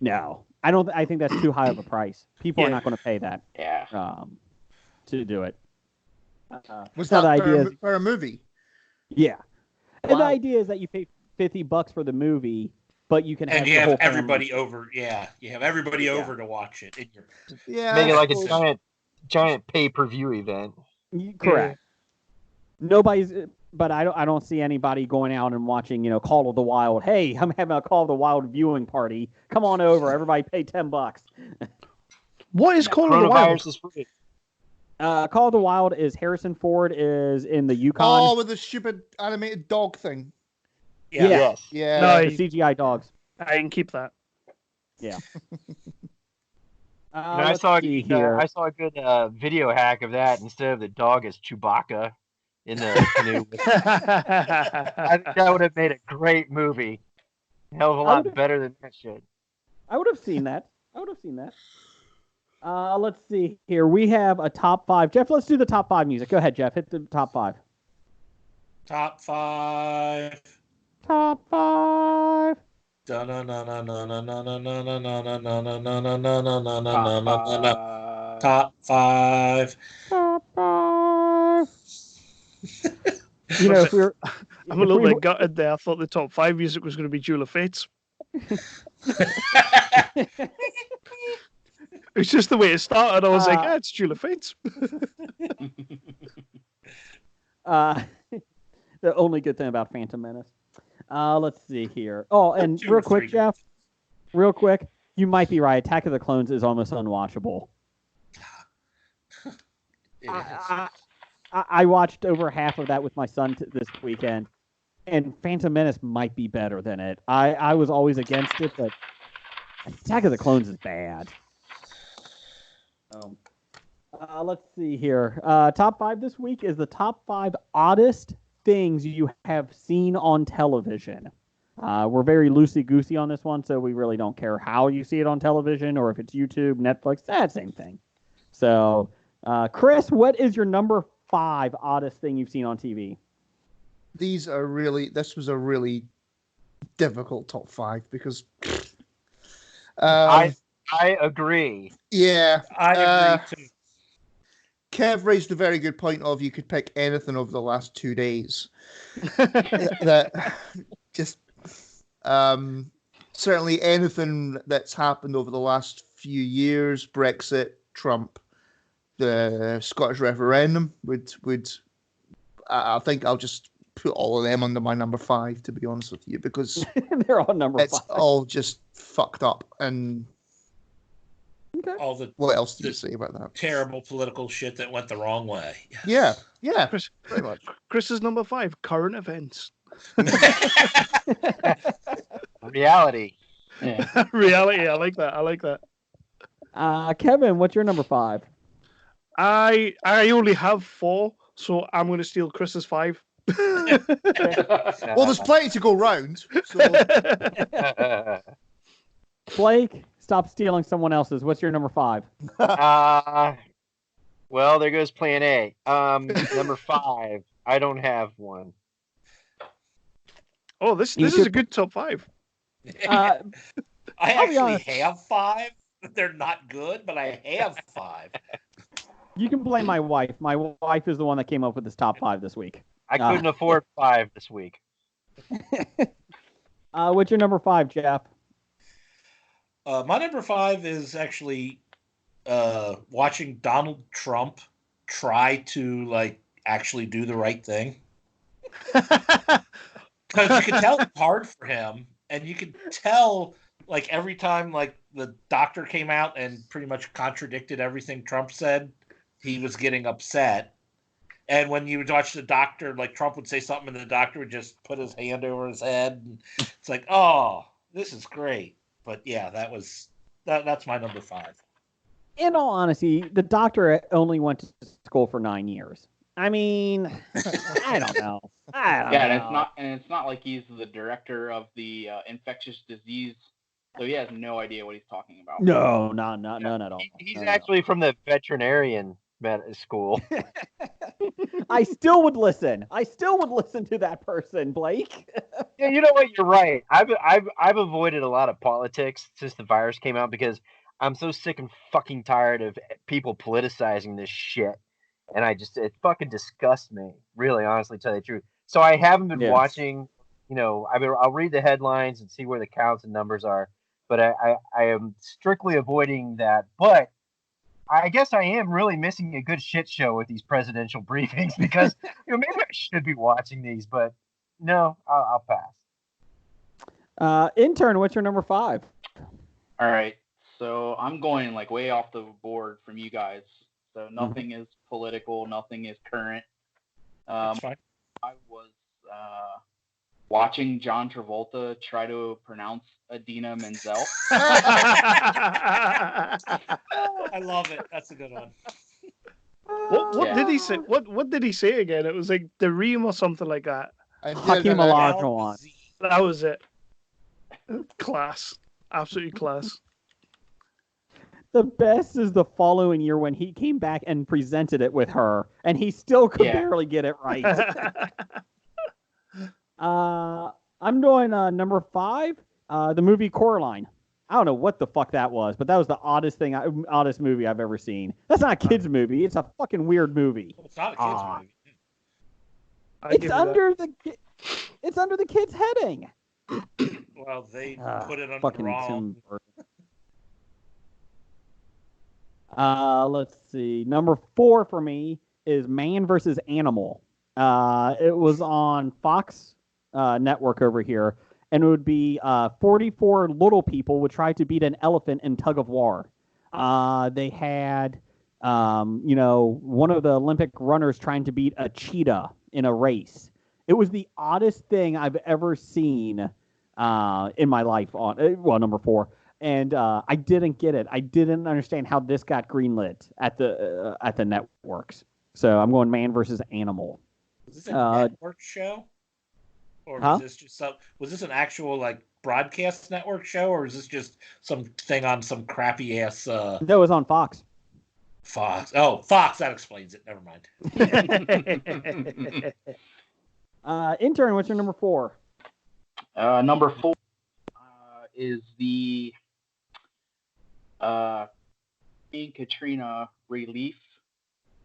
No, I think that's too high of a price. People are not going to pay that. Yeah. To do it. Was that the idea for a movie? Yeah. Wow. And the idea is that you pay $50 for the movie, but you can have everybody over. Yeah, you have everybody over to watch it. Make it like a giant pay-per-view event. Correct. But I don't see anybody going out and watching, Call of the Wild. Hey, I'm having a Call of the Wild viewing party. Come on over. Everybody pay $10. What is Call of the Wild? Call of the Wild is Harrison Ford is in the Yukon. Oh, with the stupid animated dog thing. Yeah. Yes. Yeah. No, the CGI dogs. I can keep that. Yeah. I saw a good video hack of that. Instead of the dog as Chewbacca in the canoe. I think that would have made a great movie. Hell of a lot better than that shit. I would have seen that. Let's see here. We have a top 5. Jeff, let's do the top 5 music. Go ahead, Jeff. Hit the top 5. Top 5. Top 5. Top 5. Top 5. If we're, I'm a little bit gutted there. I thought the top 5 music was going to be Duel of Fates. It's just the way it started. I was like, it's Duel of Fates. The only good thing about Phantom Menace. Let's see here. Oh, and real quick, Jeff. Real quick, you might be right. Attack of the Clones is almost unwatchable. I watched over half of that with my son this weekend, and Phantom Menace might be better than it. I was always against it, but Attack of the Clones is bad. Let's see here. Top 5 this week is the top 5 oddest things you have seen on television. We're very loosey-goosey on this one, so we really don't care how you see it on television or if it's YouTube, Netflix, same thing. So, Chris, what is your number 5 oddest thing you've seen on TV? This was a really difficult top 5 because I agree. Yeah. I agree too. Kev raised a very good point of you could pick anything over the last 2 days. That just certainly anything that's happened over the last few years, Brexit, Trump, the Scottish referendum would I think I'll just put all of them under my number 5, to be honest with you, because they're all number 5. It's all just fucked up. And okay. What else do you say about that? Terrible political shit that went the wrong way. Yeah. Chris, pretty much. Chris's number 5, current events. Reality. Yeah. Reality. I like that. Kevin, what's your number 5? I only have 4, so I'm going to steal Chris's 5. Well, there's plenty to go round. So. Blake, stop stealing someone else's. What's your number 5? Well, there goes plan A. Number 5. I don't have one. Oh, this is a good top 5. I actually have 5. They're not good, but I have 5. You can blame my wife. My wife is the one that came up with this top 5 this week. I couldn't afford 5 this week. What's your number 5, Jeff? My number 5 is actually watching Donald Trump try to actually do the right thing. Because you can tell it's hard for him, and you can tell every time the doctor came out and pretty much contradicted everything Trump said, he was getting upset. And when you would watch the doctor, Trump would say something and the doctor would just put his hand over his head. And it's oh, this is great. But yeah, that's my number 5. In all honesty, the doctor only went to school for 9 years. I mean, I don't know. And it's not like he's the director of the infectious disease, so he has no idea what he's talking about. No, none at all. He's actually from the veterinarian school. I still would listen. To that person, Blake. Yeah, you know what? You're right. I've avoided a lot of politics since the virus came out because I'm so sick and fucking tired of people politicizing this shit. And it fucking disgusts me, really, honestly, tell you the truth. So I haven't been watching, I'll read the headlines and see where the counts and numbers are, but I am strictly avoiding that. But I guess I am really missing a good shit show with these presidential briefings because, maybe I should be watching these, but no, I'll pass. Intern, what's your number 5? All right. So I'm going way off the board from you guys. So nothing is political, nothing is current. That's fine. I was watching John Travolta try to pronounce Idina Menzel. I love it. That's a good one. What did he say? What did he say again? It was the Ream or something like that. Hakeem Olajuwon. That was it. Class. Absolutely class. The best is the following year when he came back and presented it with her, and he still could barely get it right. I'm doing number 5, the movie Coraline. I don't know what the fuck that was, but that was the oddest movie I've ever seen. That's not a kid's movie. It's a fucking weird movie. It's not a kid's movie. It's under the kid's heading. Well, they put it under fucking wrong. Let's see. Number 4 for me is Man vs. Animal. It was on Fox network over here, and it would be 44 little people would try to beat an elephant in tug of war. They had, one of the Olympic runners trying to beat a cheetah in a race. It was the oddest thing I've ever seen in my life. Number 4. And I didn't get it. I didn't understand how this got greenlit at the networks. So I'm going Man versus Animal. Was this a network show, or was this just was this an actual broadcast network show, or is this just something on some crappy ass? That was on Fox. Fox. Oh, Fox. That explains it. Never mind. Intern, what's your number 4? Number 4 is the Katrina relief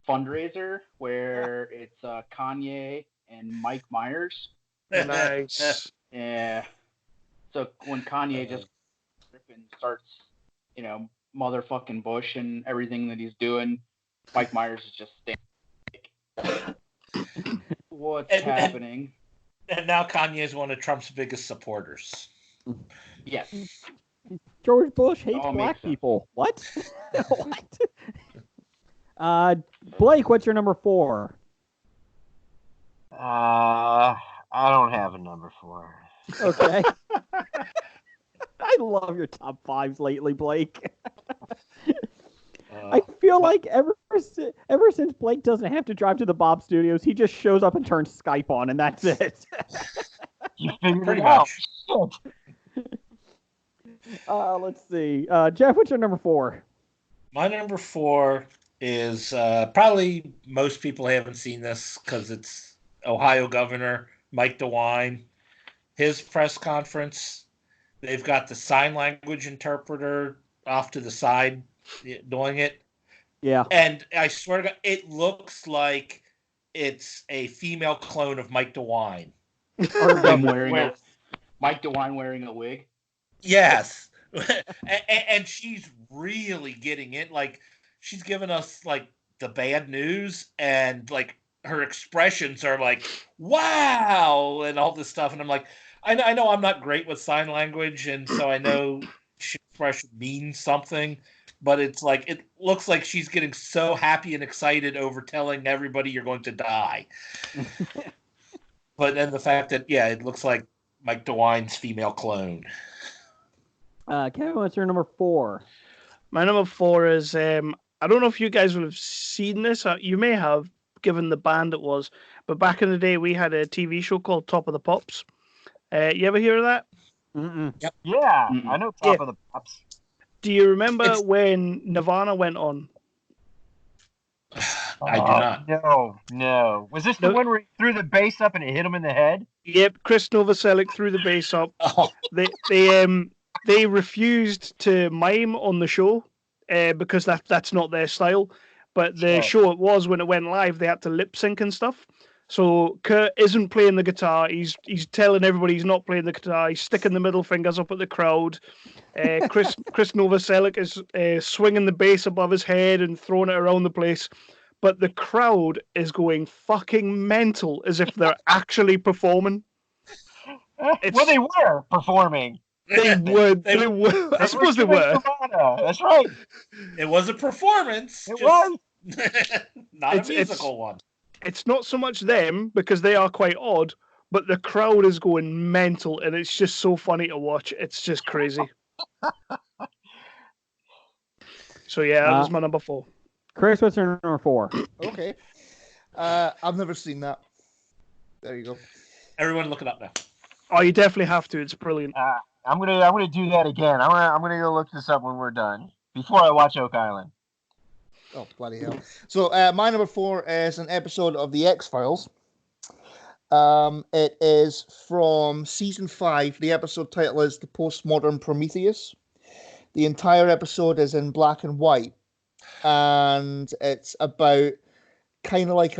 fundraiser where it's Kanye and Mike Myers. Nice. Yeah. So when Kanye just starts, motherfucking Bush and everything that he's doing, Mike Myers is just standing. What's happening? And now Kanye is one of Trump's biggest supporters. Yes. George Bush hates black people. What? What? Blake, what's your number 4? I don't have a number 4. Okay. I love your top 5s lately, Blake. I feel like ever since Blake doesn't have to drive to the Bob Studios, he just shows up and turns Skype on, and that's it. You figured Pretty it out. much. Let's see. Jeff, what's your number 4? My number 4 is probably most people haven't seen this because it's Ohio Governor Mike DeWine. His press conference, they've got the sign language interpreter off to the side doing it. Yeah. And I swear to God, it looks like it's a female clone of Mike DeWine. Mike DeWine wearing a wig. Yes. and she's really getting it. Like, she's giving us, like, the bad news, and, like, her expressions are like, wow, and all this stuff. And I'm like, I know I'm not great with sign language, and so I know expression means something, but it's like, it looks like she's getting so happy and excited over telling everybody you're going to die. But then the fact that, yeah, it looks like Mike DeWine's female clone. Kevin, what's your number 4? My number 4 is, I don't know if you guys will have seen this. You may have, given the band it was. But back in the day, we had a TV show called Top of the Pops. You ever hear of that? Yep. Yeah, I know Top of the Pops. Do you remember when Nirvana went on? I do not. No. Was this the one where he threw the bass up and it hit him in the head? Yep, Chris Novoselic threw the bass up. Oh. They refused to mime on the show because that's not their style. But the show it was, when it went live, they had to lip sync and stuff. So Kurt isn't playing the guitar. He's telling everybody he's not playing the guitar. He's sticking the middle fingers up at the crowd. Chris Novoselic is swinging the bass above his head and throwing it around the place. But the crowd is going fucking mental as if they're actually performing. Well, they were performing. They were. I suppose they were. That's right. It was a performance. It was. Not a musical one. It's not so much them, because they are quite odd, but the crowd is going mental, and it's just so funny to watch. It's just crazy. So yeah, that was my number 4. Chris, what's your number 4? Okay. I've never seen that. There you go. Everyone look it up now. Oh, you definitely have to. It's brilliant. I'm gonna do that again. I'm gonna go look this up when we're done, before I watch Oak Island. Oh, bloody hell. So my number 4 is an episode of The X-Files. It is from season 5. The episode title is The Postmodern Prometheus. The entire episode is in black and white. And it's about kind of like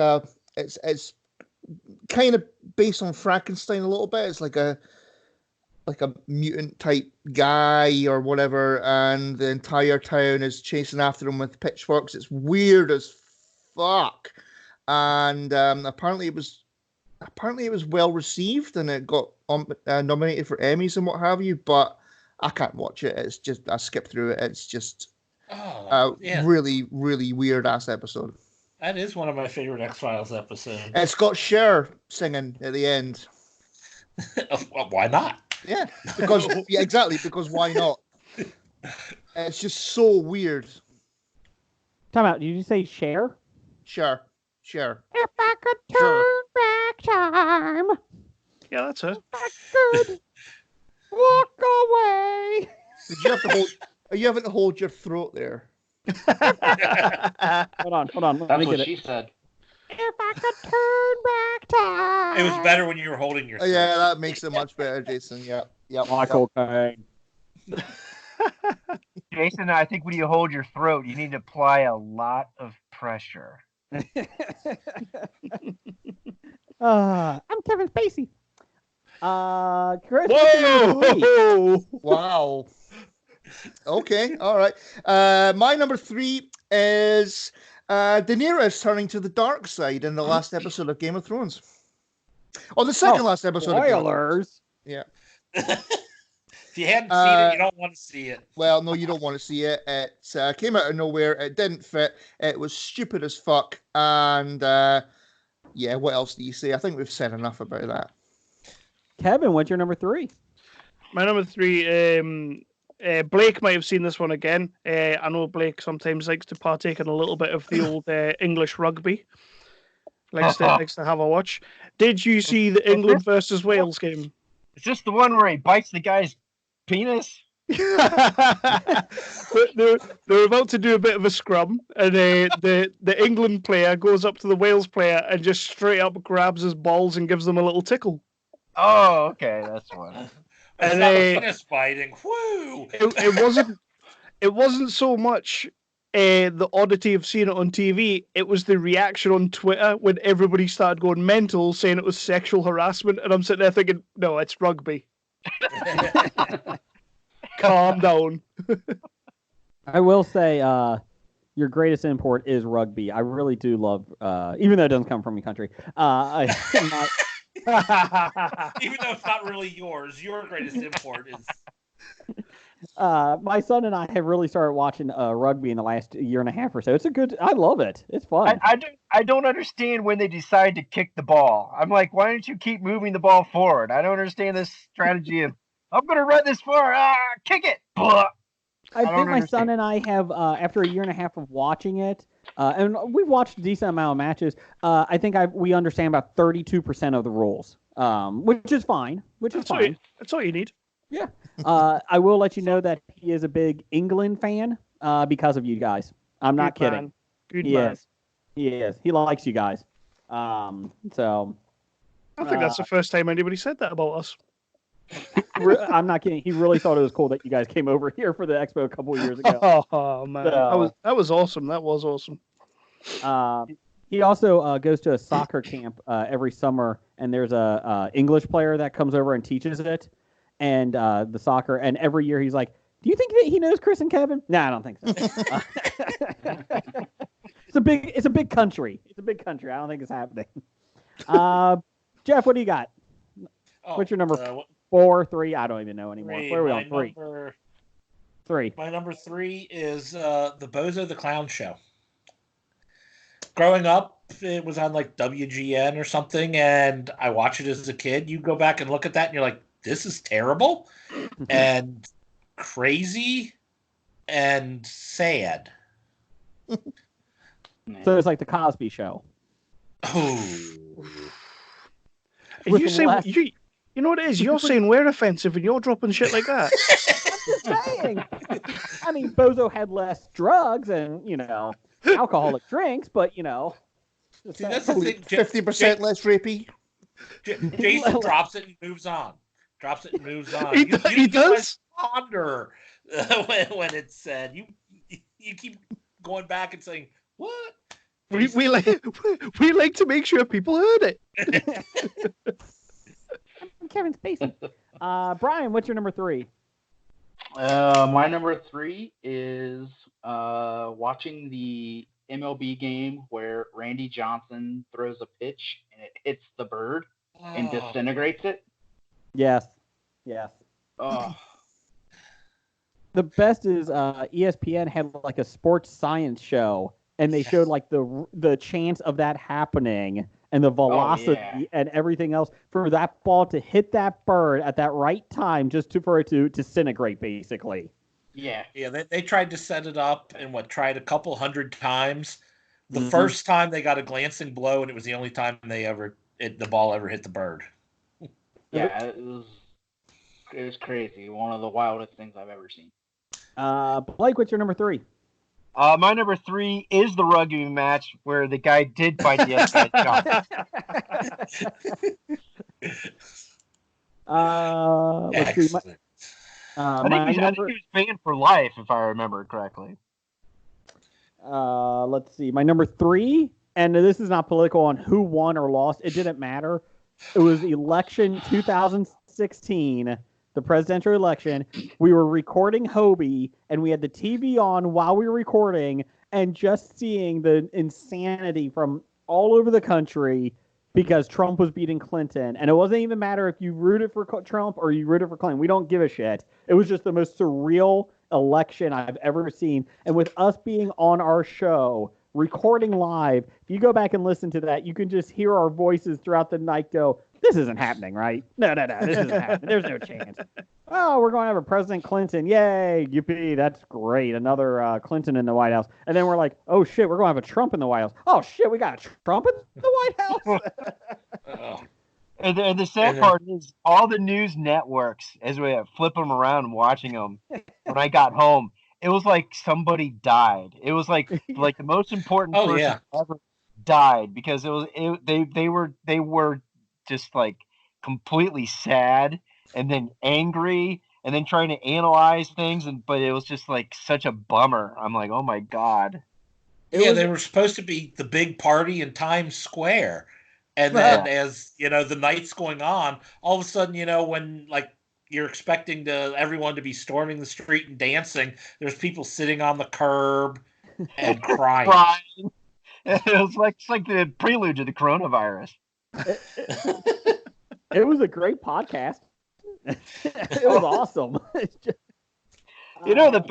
it's kind of based on Frankenstein a little bit. It's like a mutant type guy or whatever, and the entire town is chasing after him with pitchforks. It's weird as fuck, and apparently it was well received, and it got nominated for Emmys and what have you. But I can't watch it. It's just, I skip through it. It's just really, really weird ass episode. That is one of my favorite X-Files episodes. It's got Cher singing at the end. Well, why not? Yeah, because exactly, because why not? It's just so weird. Time out. Did you say Cher? Cher. If I could turn back time. Yeah, that's it. I could walk away. Did you have to hold? Are you having to hold your throat there? Hold on. That's what she said. If I could turn back time. It was better when you were holding your throat. Yeah, that makes it much better, Jason. Yeah. Michael Caine. Jason, I think when you hold your throat, you need to apply a lot of pressure. I'm Kevin Spacey. Chris. Whoa! Wow. Okay, all right. My number 3 is Daenerys turning to the dark side in the last episode of Game of Thrones. Oh, the second last episode. Spoilers. Yeah. If you hadn't seen it, you don't want to see it. Well, no, you don't want to see it. It came out of nowhere. It didn't fit. It was stupid as fuck. And yeah, what else do you say? I think we've said enough about that. Kevin, what's your number 3? My number 3, Blake might have seen this one again. I know Blake sometimes likes to partake in a little bit of the old English rugby. Likes to have a watch. Did you see the England versus Wales game? Is this the one where he bites the guy's penis? They're about to do a bit of a scrum, and the England player goes up to the Wales player and just straight up grabs his balls and gives them a little tickle. Oh, okay, that's one. And penis biting. Woo! It wasn't so much the oddity of seeing it on TV. It was the reaction on Twitter when everybody started going mental, saying it was sexual harassment, and I'm sitting there thinking, no, it's rugby. Calm down. I will say, your greatest import is rugby. I really do love, even though it doesn't come from your country. Even though it's not really yours, your greatest import is. My son and I have really started watching rugby in the last year and a half or so. I love it. It's fun. I don't understand when they decide to kick the ball. I'm like, why don't you keep moving the ball forward? I don't understand this strategy of, I'm going to run this far. Kick it. I think my son and I have, after a year and a half of watching it, and we've watched a decent amount of matches, I think we understand about 32% of the rules, which is fine. That's all you need. Yeah. I will let you know that he is a big England fan because of you guys. I'm not kidding. Good man. He is. He likes you guys. So. I think that's the first time anybody said that about us. I'm not kidding. He really thought it was cool that you guys came over here for the expo a couple of years ago. Oh man, that was awesome. That was awesome. He also goes to a soccer camp every summer, and there's a English player that comes over and teaches it, and the soccer. And every year he's like, "Do you think that he knows Chris and Kevin?" No, I don't think so. It's a big country. It's a big country. I don't think it's happening. Jeff, what do you got? What's your number? 4, 3? I don't even know anymore. Where are we on? 3. 3. My number 3 is the Bozo the Clown Show. Growing up, it was on like WGN or something, and I watched it as a kid. You go back and look at that, and you're like, "This is terrible, and crazy, and sad." So it's like the Cosby Show. Oh. Are you saying you know what it is? You're saying we're offensive, and you're dropping shit like that. I'm just saying. I mean, Bozo had less drugs and alcoholic drinks, but See, that's the thing. 50% less rapey. Jason drops it and moves on. He does ponder when it's said. You keep going back and saying, "What?" We like to make sure people heard it. Kevin Spacey. Brian, what's your number 3? My number 3 is watching the MLB game where Randy Johnson throws a pitch and it hits the bird and disintegrates it. Yes. Oh. The best is ESPN had like a sports science show, and they showed like the chance of that happening and the velocity and everything else for that ball to hit that bird at that right time, just for it to disintegrate, basically. Yeah. They tried to set it up and tried a couple hundred times. The first time they got a glancing blow, and it was the only time the ball ever hit the bird. Yeah, it was crazy. One of the wildest things I've ever seen. Blake, what's your number 3? My number 3 is the rugby match where the guy did bite the other guy's let's see. I think he was banned for life, if I remember correctly. Let's see. My number 3, and this is not political on who won or lost. It didn't matter. It was election 2016. The presidential election. We were recording HOBI, and we had the TV on while we were recording, and just seeing the insanity from all over the country because Trump was beating Clinton. And it wasn't even matter if you rooted for Trump or you rooted for Clinton. We don't give a shit. It was just the most surreal election I've ever seen. And with us being on our show, recording live, if you go back and listen to that, you can just hear our voices throughout the night go, "This isn't happening, right? No, this isn't happening. There's no chance. Oh, we're going to have a President Clinton. Yay, yippee, that's great. Another Clinton in the White House." And then we're like, "Oh, shit, we're going to have a Trump in the White House. Oh, shit, we got a Trump in the White House." And the sad part is all the news networks, as we flip them around and watching them, when I got home, it was like somebody died. It was like the most important person ever died because they were just like completely sad and then angry and then trying to analyze things, but it was just like such a bummer. I'm like, oh my God. They were supposed to be the big party in Times Square. And then as, the night's going on, all of a sudden, when like you're expecting everyone to be storming the street and dancing. There's people sitting on the curb and crying. It's like the prelude to the coronavirus. It was a great podcast. It was awesome. The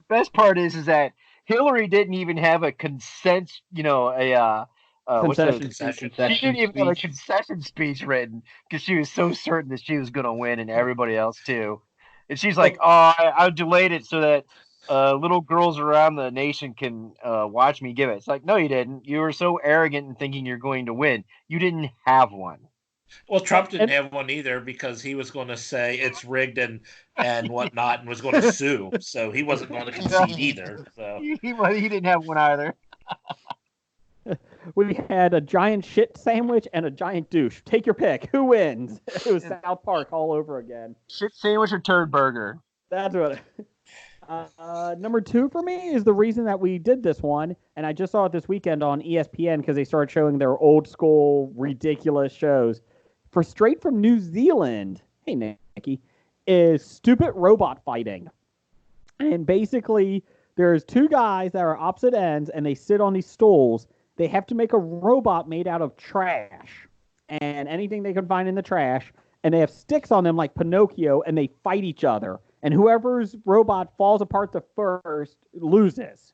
best part is that Hillary didn't even have a concession. Concession. She didn't even have a concession speech written because she was so certain that she was going to win, and everybody else too. And she's like, "Oh, I delayed it so that little girls around the nation can watch me give it." It's like, no, you didn't. You were so arrogant in thinking you're going to win. You didn't have one. Well, Trump didn't have one either because he was going to say it's rigged and whatnot and was going to sue. So he wasn't going to concede either. So He didn't have one either. We had a giant shit sandwich and a giant douche. Take your pick. Who wins? It was South Park all over again. Shit sandwich or turd burger? That's what. Number 2 for me is the reason that we did this one, and I just saw it this weekend on ESPN because they started showing their old school ridiculous shows. For straight from New Zealand, hey Nikki, is stupid robot fighting. And basically, there's 2 guys that are opposite ends, and they sit on these stools. They have to make a robot made out of trash and anything they can find in the trash, and they have sticks on them like Pinocchio, and they fight each other. And whoever's robot falls apart the first loses.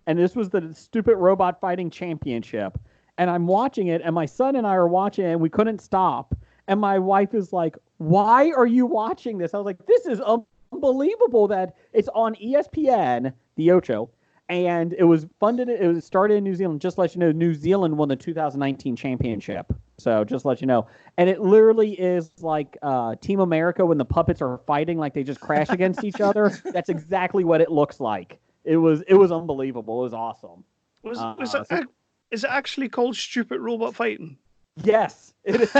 And this was the stupid robot fighting championship. And I'm watching it, and my son and I are watching it, and we couldn't stop. And my wife is like, "Why are you watching this?" I was like, "This is unbelievable that it's on ESPN, the Ocho." And it was started in New Zealand. Just to let you know, New Zealand won the 2019 championship. So just to let you know. And it literally is like Team America when the puppets are fighting, like they just crash against each other. That's exactly what it looks like. It was unbelievable. It was awesome. Is it actually called Stupid Robot Fighting? Yes, it is.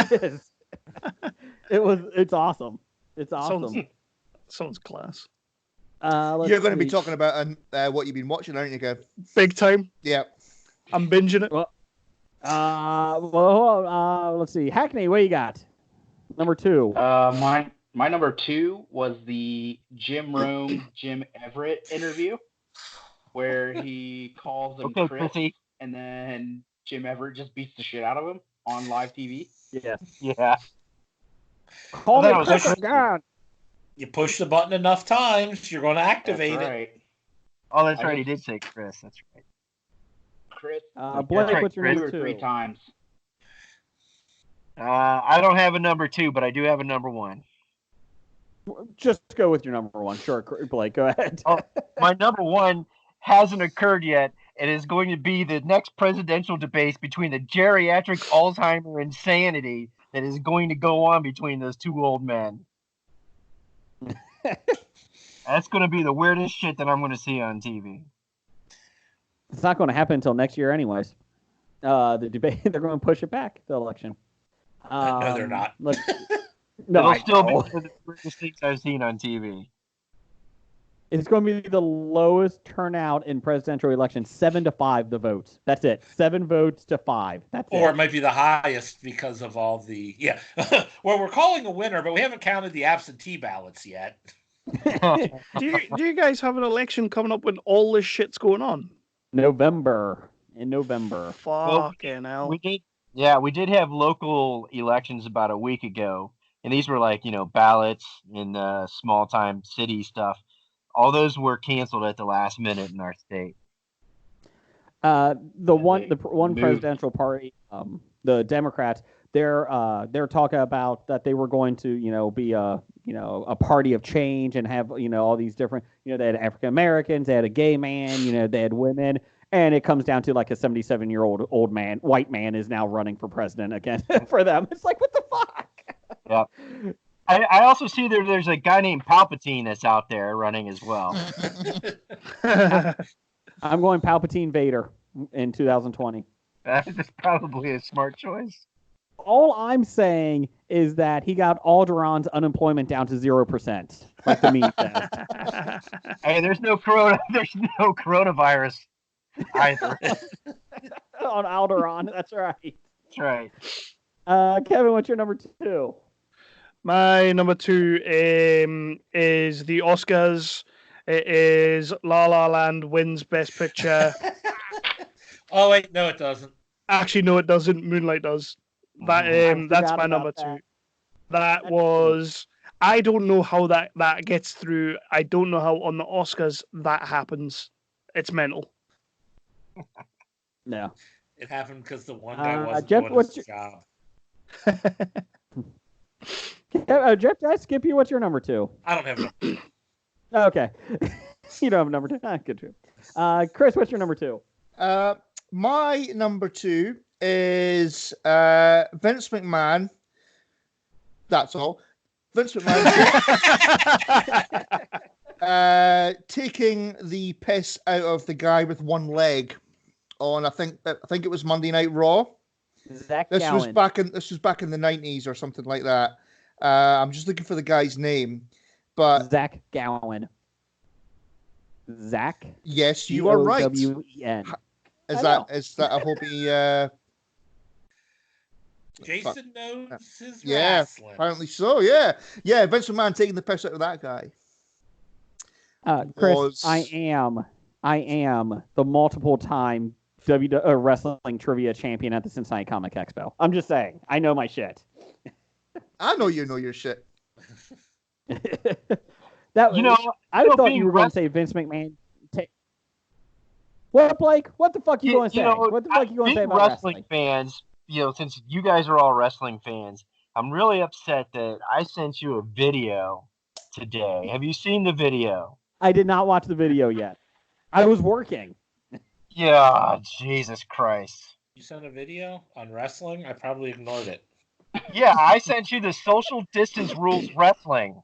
It's awesome. It's awesome. Sounds class. You're going to be talking about what you've been watching, aren't you, Kev? Big time. Yeah. I'm binging it. Let's see. Hackney, what you got? Number 2. My number 2 was the Jim Everett interview, where he calls him Chris, Chrissy. and then Jim Everett just beats the shit out of him on live TV. Yes. Yeah. Call me Chris again. You push the button enough times, you're going to activate it. Oh, that's right. He did say Chris. That's right. Chris. Blake, what's your number 2? 3 times. I don't have a number 2, but I do have a number 1. Just go with your number 1. Sure, Blake, go ahead. My number 1 hasn't occurred yet. It is going to be the next presidential debate between the geriatric Alzheimer insanity that is going to go on between those 2 old men. That's going to be the weirdest shit that I'm going to see on TV. It's not going to happen until next year anyways. The debate, they're going to push it back, the election. No, they're not. No, it'll still be one of the weirdest things I've seen on TV. It's going to be the lowest turnout in presidential elections, 7-5 the votes. That's it. 7 votes to 5. That's it. Or it might be the highest because of all the well, we're calling a winner, but we haven't counted the absentee ballots yet. Do you guys have an election coming up when all this shit's going on? In November. Fucking hell. We did have local elections about a week ago, and these were like, ballots in small time city stuff. All those were canceled at the last minute in our state. The one presidential party, the Democrats, they're talking about that they were going to, be a party of change and have, all these different, they had African Americans, they had a gay man, they had women, and it comes down to like a 77-year-old white man is now running for president again for them. It's like, what the fuck? Yeah. I also see there's a guy named Palpatine that's out there running as well. I'm going Palpatine Vader in 2020. That's probably a smart choice. All I'm saying is that he got Alderon's unemployment down to 0%, like the meme says. Hey, there's no coronavirus either. On Alderon, that's right. That's right. Kevin, what's your number 2? My number 2 is the Oscars. It is La La Land wins Best Picture. Oh wait, no, it doesn't. Actually, no, it doesn't. Moonlight does. That's my number 2. That was. I don't know how that gets through. I don't know how on the Oscars that happens. It's mental. No. It happened because the one guy wasn't Jeff, doing his job. Jeff, did I skip you? What's your number 2? I don't have number 2. Okay. You don't have number 2? Good too. Chris, what's your number 2? My number 2 is Vince McMahon. That's all. Vince McMahon taking the piss out of the guy with one leg on I think it was Monday Night Raw. This was back in the 90s or something like that. I'm just looking for the guy's name, but Zach Gowen. Zach? Yes, you are right. Gowen. Is that a HOBI? Jason knows his wrestling. Apparently so. Yeah. Vince McMahon taking the piss out of that guy. Chris, I am the multiple-time wrestling trivia champion at the Cincinnati Comic Expo. I'm just saying, I know my shit. I know you know your shit. I thought you were going to say Vince McMahon. What, Blake? What the fuck you going to say? What the fuck you going to say about wrestling fans? Since you guys are all wrestling fans, I'm really upset that I sent you a video today. Have you seen the video? I did not watch the video yet. I was working. Yeah, Jesus Christ. You sent a video on wrestling? I probably ignored it. Yeah, I sent you the social distance rules wrestling.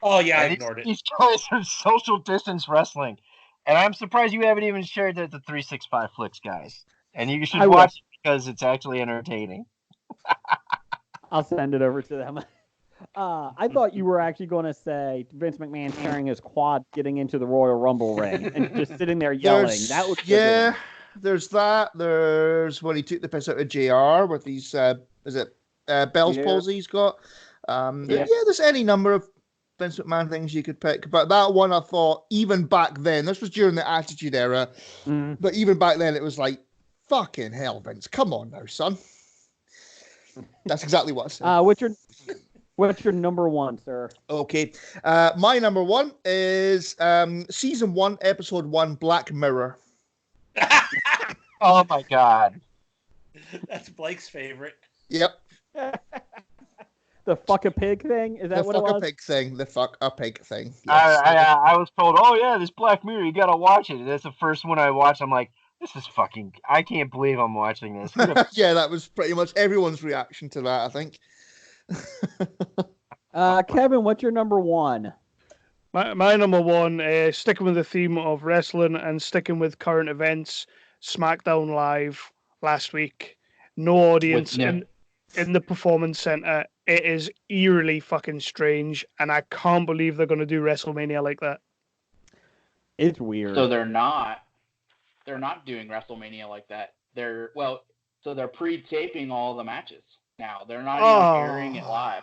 Oh, yeah, I ignored it. These guys are social distance wrestling. And I'm surprised you haven't even shared that the 365 Flicks guys. And you should watch it because it's actually entertaining. I'll send it over to them. I thought you were actually going to say Vince McMahon carrying his quad getting into the Royal Rumble ring and just sitting there yelling. There's that. There's when he took the piss out of JR with these, Bell's palsy he's got. There's any number of Vince McMahon things you could pick. But that one I thought, even back then, this was during the Attitude Era, but even back then it was like, fucking hell, Vince, come on now, son. That's exactly what I said. What's your number 1, sir? Okay. My number 1 is season 1, episode 1, Black Mirror. Oh my God. That's Blake's favorite. Yep. The fuck a pig thing? Is that what it was? The fuck a pig thing. The fuck a pig thing. Yes. I was told, oh yeah, this Black Mirror, you gotta watch it. That's the first one I watched. I'm like, this is fucking, I can't believe I'm watching this. Yeah, that was pretty much everyone's reaction to that, I think. Kevin, what's your number 1? My number 1, sticking with the theme of wrestling and sticking with current events, SmackDown Live last week. No audience in the Performance Center. It is eerily fucking strange, and I can't believe they're going to do WrestleMania like that. It's weird. So they're not doing WrestleMania like that. They're pre-taping all the matches now. They're not even airing it live.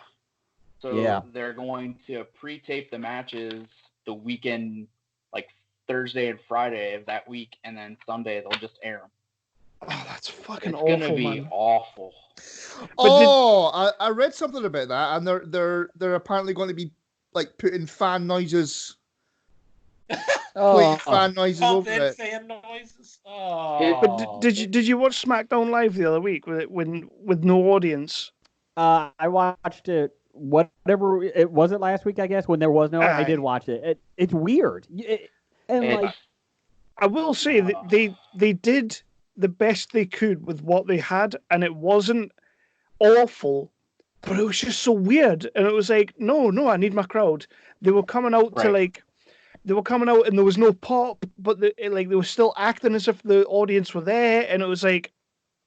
So they're going to pre-tape the matches the weekend, like Thursday and Friday of that week, and then Sunday they'll just air them. Oh, that's fucking it's awful. It's gonna be awful. I read something about that, and they're apparently going to be like putting fan noises. Fan noises over it. Fan noises. But did you watch SmackDown Live the other week with no audience? I watched it. Whatever it was, it last week, I guess, when there was no. I did watch it. It's weird. I will say that they did the best they could with what they had, and it wasn't awful, but it was just so weird. And it was like, no, I need my crowd. They were coming out they were coming out, and there was no pop, but they were still acting as if the audience were there, and it was like,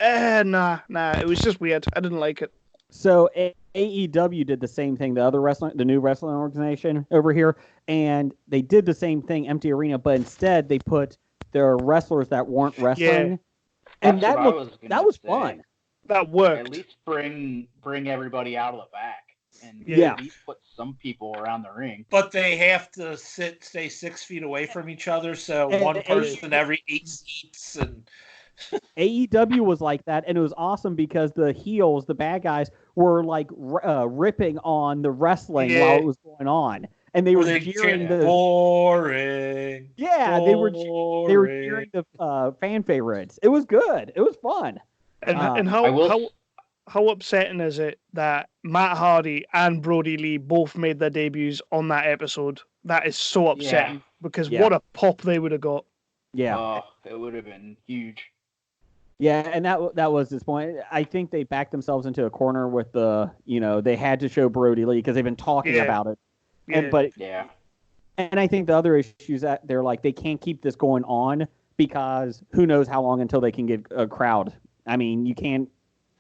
nah, it was just weird. I didn't like it. So AEW did the same thing. The new wrestling organization over here, and they did the same thing, empty arena, but instead they put their wrestlers that weren't wrestling. Yeah. And that was fun. That worked. At least bring everybody out of the back. and at least put some people around the ring. But they have to stay 6 feet away from each other, so And one person every 8 seats. And AEW was like that, and it was awesome because the heels, the bad guys, were like ripping on the wrestling while it was going on, and they were cheering the boring. Yeah, boring. they were cheering the fan favorites. It was good. It was fun. And how upsetting is it that Matt Hardy and Brody Lee both made their debuts on that episode? That is so upsetting because what a pop they would have got. Yeah, it would have been huge. Yeah, and that was this point. I think they backed themselves into a corner with they had to show Brody Lee because they've been talking about it. And I think the other issues that they're like, they can't keep this going on because who knows how long until they can get a crowd. I mean, you can't.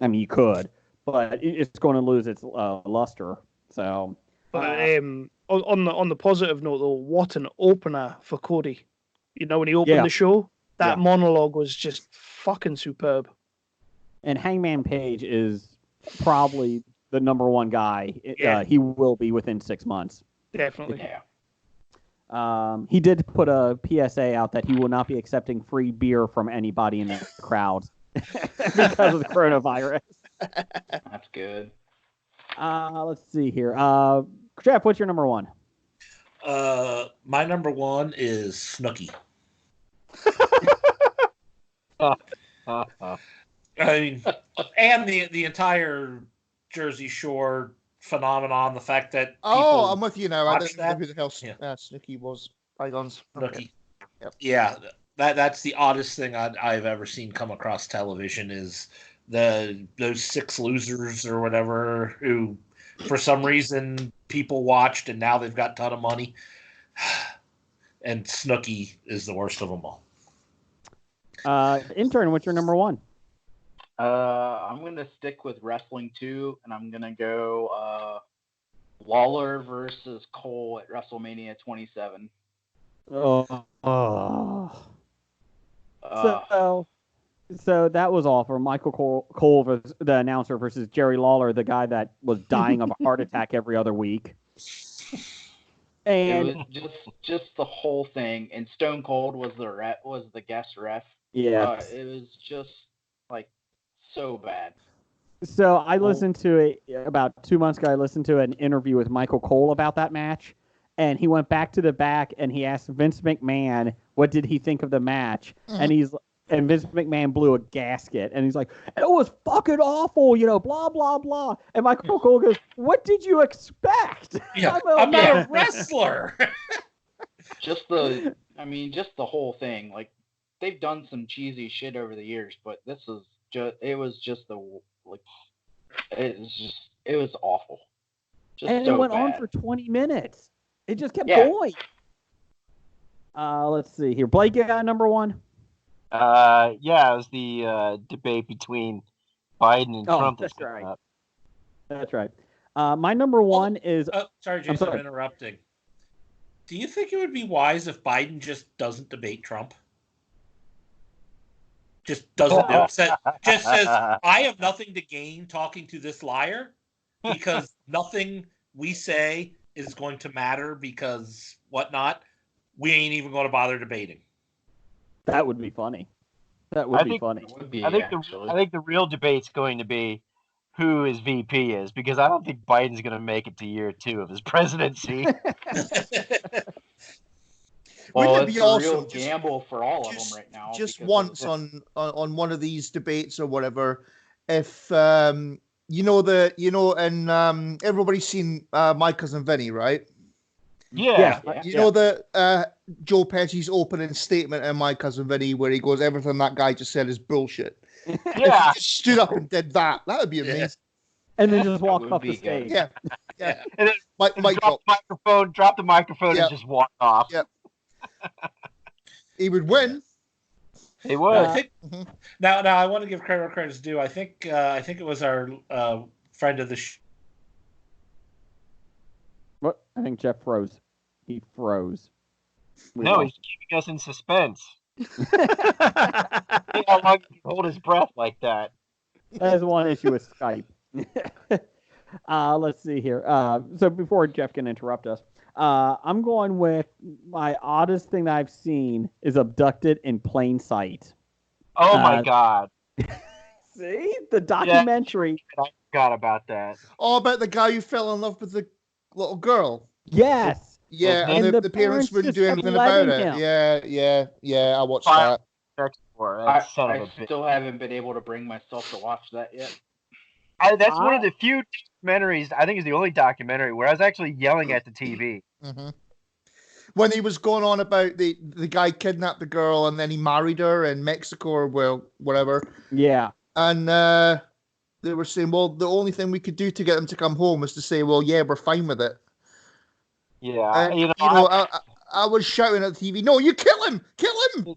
I mean, you could, but it's going to lose its luster. So, but on the positive note, though, what an opener for Cody. When he opened the show, that monologue was just fucking superb. And Hangman Page is probably the number one guy. He will be within 6 months. Definitely. Yeah. He did put a PSA out that he will not be accepting free beer from anybody in the crowd because of the coronavirus. That's good. Let's see here. Jeff, what's your number one? My number one is Snooki. I mean, and the entire Jersey Shore phenomenon, the fact that I'm with you now. I didn't know who the hell Snooki was. Bygones. Snooki. Yep. Yeah, that's the oddest thing I've ever seen come across television is those 6 losers or whatever who, for some reason, people watched and now they've got a ton of money. And Snooki is the worst of them all. Intern, what's your number one? I'm going to stick with wrestling too, and I'm going to go Lawler versus Cole at WrestleMania 27. So that was awful. Michael Cole was the announcer versus Jerry Lawler, the guy that was dying of a heart attack every other week. And it was just the whole thing. And Stone Cold was the guest ref. Yeah, it was just like so bad. So I listened to it about 2 months ago. I listened to an interview with Michael Cole about that match, and he went back to the back and he asked Vince McMahon what did he think of the match, and Vince McMahon blew a gasket, and he's like, "It was fucking awful, blah blah blah." And Michael Cole goes, "What did you expect? Yeah, I'm not a wrestler." just the whole thing. Like, they've done some cheesy shit over the years, but it was awful. And it went on for 20 minutes. It just kept going. Let's see here. Blake, you got number one? It was the debate between Biden and Trump. That's right. That's right. My number one is... sorry, Jason, I'm interrupting. Do you think it would be wise if Biden just doesn't debate Trump? Just doesn't do it. Just says, I have nothing to gain talking to this liar because nothing we say is going to matter because whatnot. We ain't even going to bother debating. That would be funny. That would be funny. I think the real debate's going to be who his VP is, because I don't think Biden's going to make it to year 2 of his presidency. Well, it's a real gamble for all of them right now. Just once on one of these debates or whatever, if and everybody's seen My Cousin Vinny, right? Yeah. You know the Joe Pesci's opening statement in My Cousin Vinny where he goes, "Everything that guy just said is bullshit." Yeah. If he just stood up and did that would be amazing. And then just walk off the stage. Yeah. And then drop the microphone and just walk off. Yeah. He would win. He would. Now I want to give credit where credit's due. I think it was our friend of the What? I think Jeff froze. He froze. No, he's keeping us in suspense. How long can he hold his breath like that? That is one issue with Skype. Let's see here. So before Jeff can interrupt us, I'm going with my oddest thing that I've seen is Abducted in Plain Sight. Oh my God. See? The documentary. Yeah, I forgot about that. Oh, about the guy who fell in love with the little girl. Yes. Yeah, and the parents wouldn't do anything about it. Yeah, I watched that. I still haven't been able to bring myself to watch that yet. That's one of the few documentaries, I think it's the only documentary where I was actually yelling at the TV. Mm-hmm. When he was going on about the guy kidnapped the girl and then he married her in Mexico or wherever. Yeah. And they were saying, well, the only thing we could do to get them to come home is to say, well, yeah, we're fine with it. Yeah. And, I was shouting at the TV, no, you kill him! Kill him!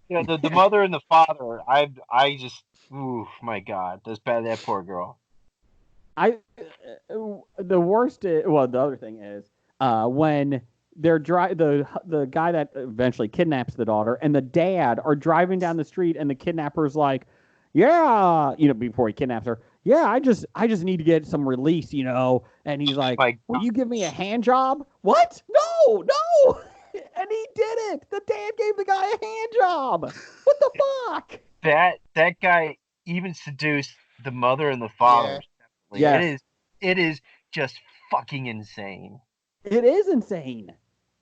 Yeah, the mother and the father, I just, ooh, my God, that poor girl. The worst is, well, the other thing is, when they're the guy that eventually kidnaps the daughter and the dad are driving down the street and the kidnapper's like, yeah, before he kidnaps her, yeah, I just need to get some release, and he's like, will you give me a hand job? What? No. And he did it. The dad gave the guy a hand job. What the fuck? That guy even seduced the mother and the father. Yeah. It is just fucking insane. It is insane.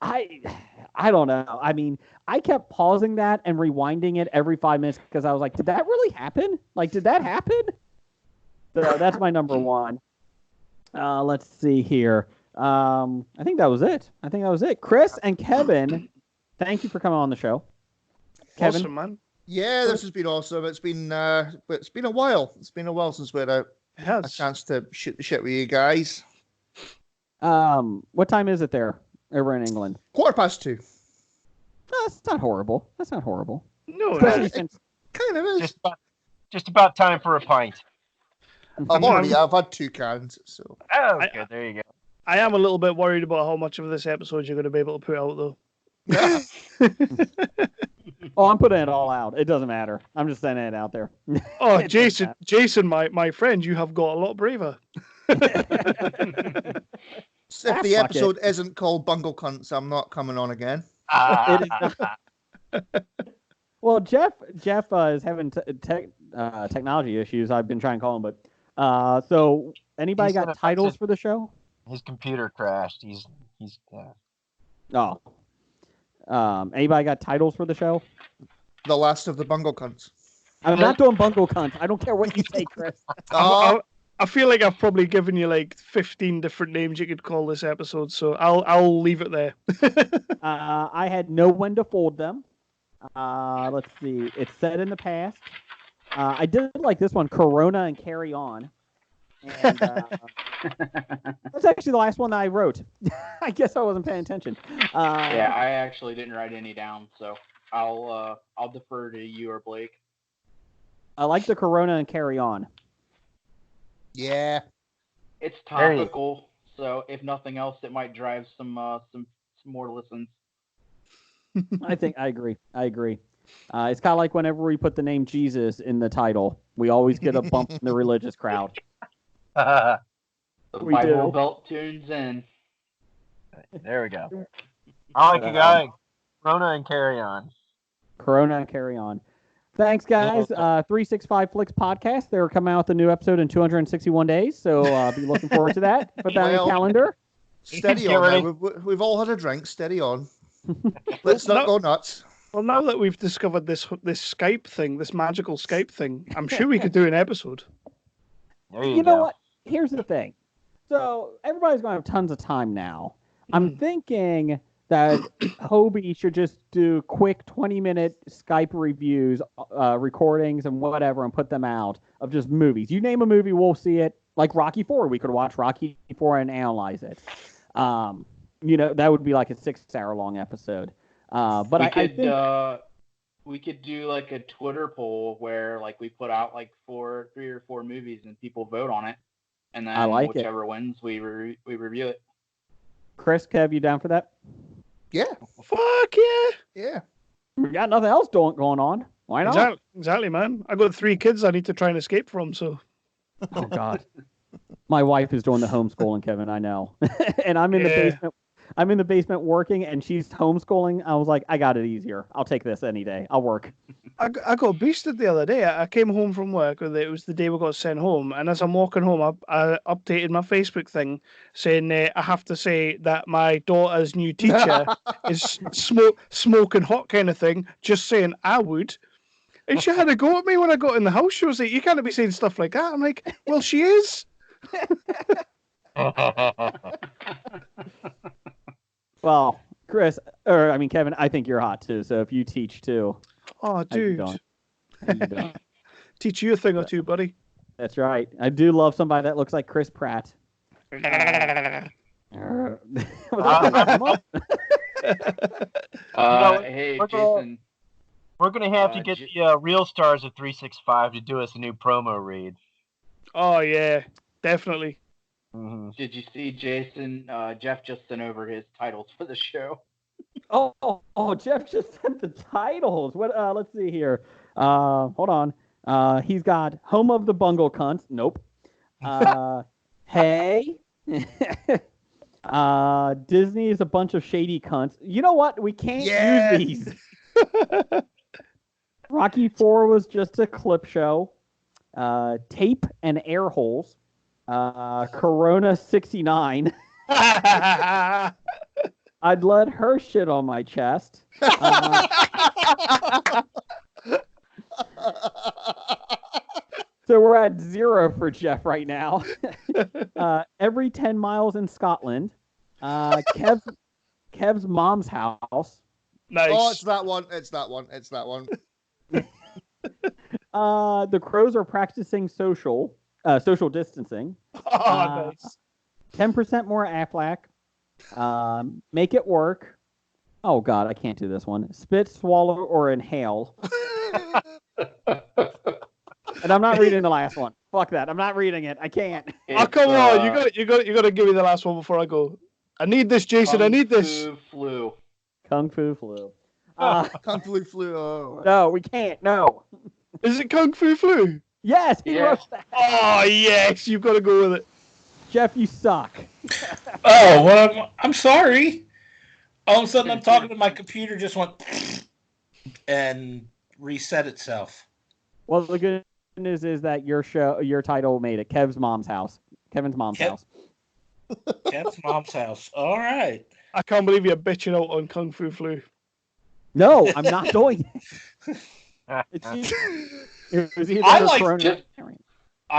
I don't know. I mean, I kept pausing that and rewinding it every 5 minutes because I was like, did that really happen? Like, did that happen? So that's my number one. Let's see here. I think that was it. Chris and Kevin, thank you for coming on the show. Kevin, awesome, man. Yeah, this has been awesome. It's been a while. It's been a while since we had a chance to shoot the shit with you guys. What time is it there over in England? 2:15. No, that's not horrible. No, it kind of is. Just about time for a pint. I've had 2 cans, so. Oh, okay, there you go. I am a little bit worried about how much of this episode you're going to be able to put out, though. Yeah. Oh, I'm putting it all out. It doesn't matter. I'm just sending it out there. Oh, Jason, my friend, you have got a lot braver. If the episode isn't called Bungle Cunts, I'm not coming on again. Well, Jeff is having technology issues. I've been trying to call him, but so anybody got titles for the show? His computer crashed. He's Oh. Anybody got titles for the show? The last of the Bungle Cunts. I'm not doing Bungle Cunts. I don't care what you say, Chris. I feel like I've probably given you like 15 different names you could call this episode, so I'll leave it there. I had know when to fold them. Let's see. It's said in the past. I did like this one, Corona and Carry On. And that's actually the last one that I wrote. I guess I wasn't paying attention. Yeah, I actually didn't write any down, so I'll defer to you or Blake. I like the Corona and Carry On. Yeah, it's topical, so if nothing else, it might drive some more listens. I agree. It's kind of like whenever we put the name Jesus in the title, we always get a bump in the religious crowd. The Bible Belt tunes in. There we go. I like you guys. Corona and Carry On. Corona and Carry On. Thanks, guys. 365 Flicks podcast. They're coming out with a new episode in 261 days, so be looking forward to that. Put that on your calendar. Steady on. We've all had a drink. Steady on. Let's not go nuts. Well, now that we've discovered this Skype thing, this magical Skype thing, I'm sure we could do an episode. You know what? Here's the thing. So everybody's going to have tons of time now. I'm thinking that HOBI should just do quick 20-minute Skype reviews, recordings, and whatever, and put them out of just movies. You name a movie, we'll see it. Like Rocky IV, we could watch Rocky IV and analyze it. That would be like a 6-hour-long episode. But I think we could do like a Twitter poll where like we put out like 3 or 4 movies and people vote on it, and then whichever wins, we review it. Chris, Kev, you down for that? Yeah. Fuck yeah. Yeah. We got nothing else going on. Why not? Exactly, man. I got 3 kids I need to try and escape from, so. Oh, God. My wife is doing the homeschooling, Kevin. I know, and I'm in the basement. I'm in the basement working, and she's homeschooling. I was like, I got it easier. I'll take this any day. I'll work. I got boosted the other day. I came home from work. It was the day we got sent home, and as I'm walking home, I updated my Facebook thing saying I have to say that my daughter's new teacher is smoking hot kind of thing. Just saying I would. And she had a go at me when I got in the house. She was like, "You can't be saying stuff like that." I'm like, "Well, she is." Well, Kevin, I think you're hot too. So if you teach too. Oh, dude. Teach you a thing or two, buddy. That's right. I do love somebody that looks like Chris Pratt. Hey, Jason. We're going to have to get the real stars of 365 to do us a new promo read. Oh, yeah. Definitely. Mm-hmm. Did you see, Jason? Jeff just sent over his titles for the show. Oh! Jeff just sent the titles. What? Let's see here. Hold on. He's got Home of the Bungle Cunts. Nope. Hey. Disney is a bunch of shady cunts. You know what? We can't use these. Rocky 4 was just a clip show. Tape and air holes. Corona 69. I'd let her shit on my chest. So we're at 0 for Jeff right now. Every 10 miles in Scotland. Kev's mom's house. Nice. Oh, it's that one. The crows are practicing social distancing. Oh, nice. 10% more Aflac. Make it work. Oh, God, I can't do this one. Spit, swallow, or inhale. And I'm not reading the last one. Fuck that. I'm not reading it. I can't. Oh, come on. You got to give me the last one before I go. I need this, Jason. I need this. Kung Fu Flu. Kung Fu Flu. Oh. No, we can't. No. Is it Kung Fu Flu? Yes, he wrote that. Oh, yes. You've got to go with it. Jeff, you suck. Oh, well, I'm sorry. All of a sudden, I'm talking to my computer, just went and reset itself. Well, the good news is that your title made it. Kevin's mom's house. Kev's mom's house. All right. I can't believe you're bitching out on Kung Fu Flu. No, I'm not doing it. I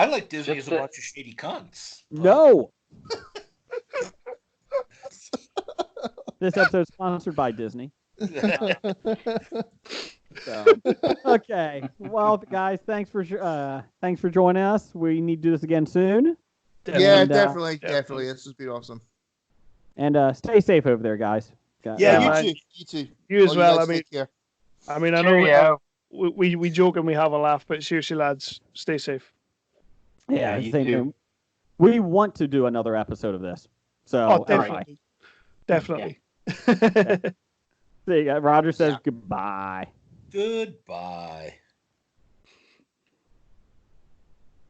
like Disney as a bunch of shady cunts. No. This episode's sponsored by Disney. Okay. Well, guys, thanks for joining us. We need to do this again soon. Definitely. This has been awesome. And stay safe over there, guys. You too. You as well. I know Cheerio. we joke and we have a laugh, but seriously, lads, stay safe. Yeah, you too. We want to do another episode of this. So definitely. See, Roger says goodbye. Goodbye.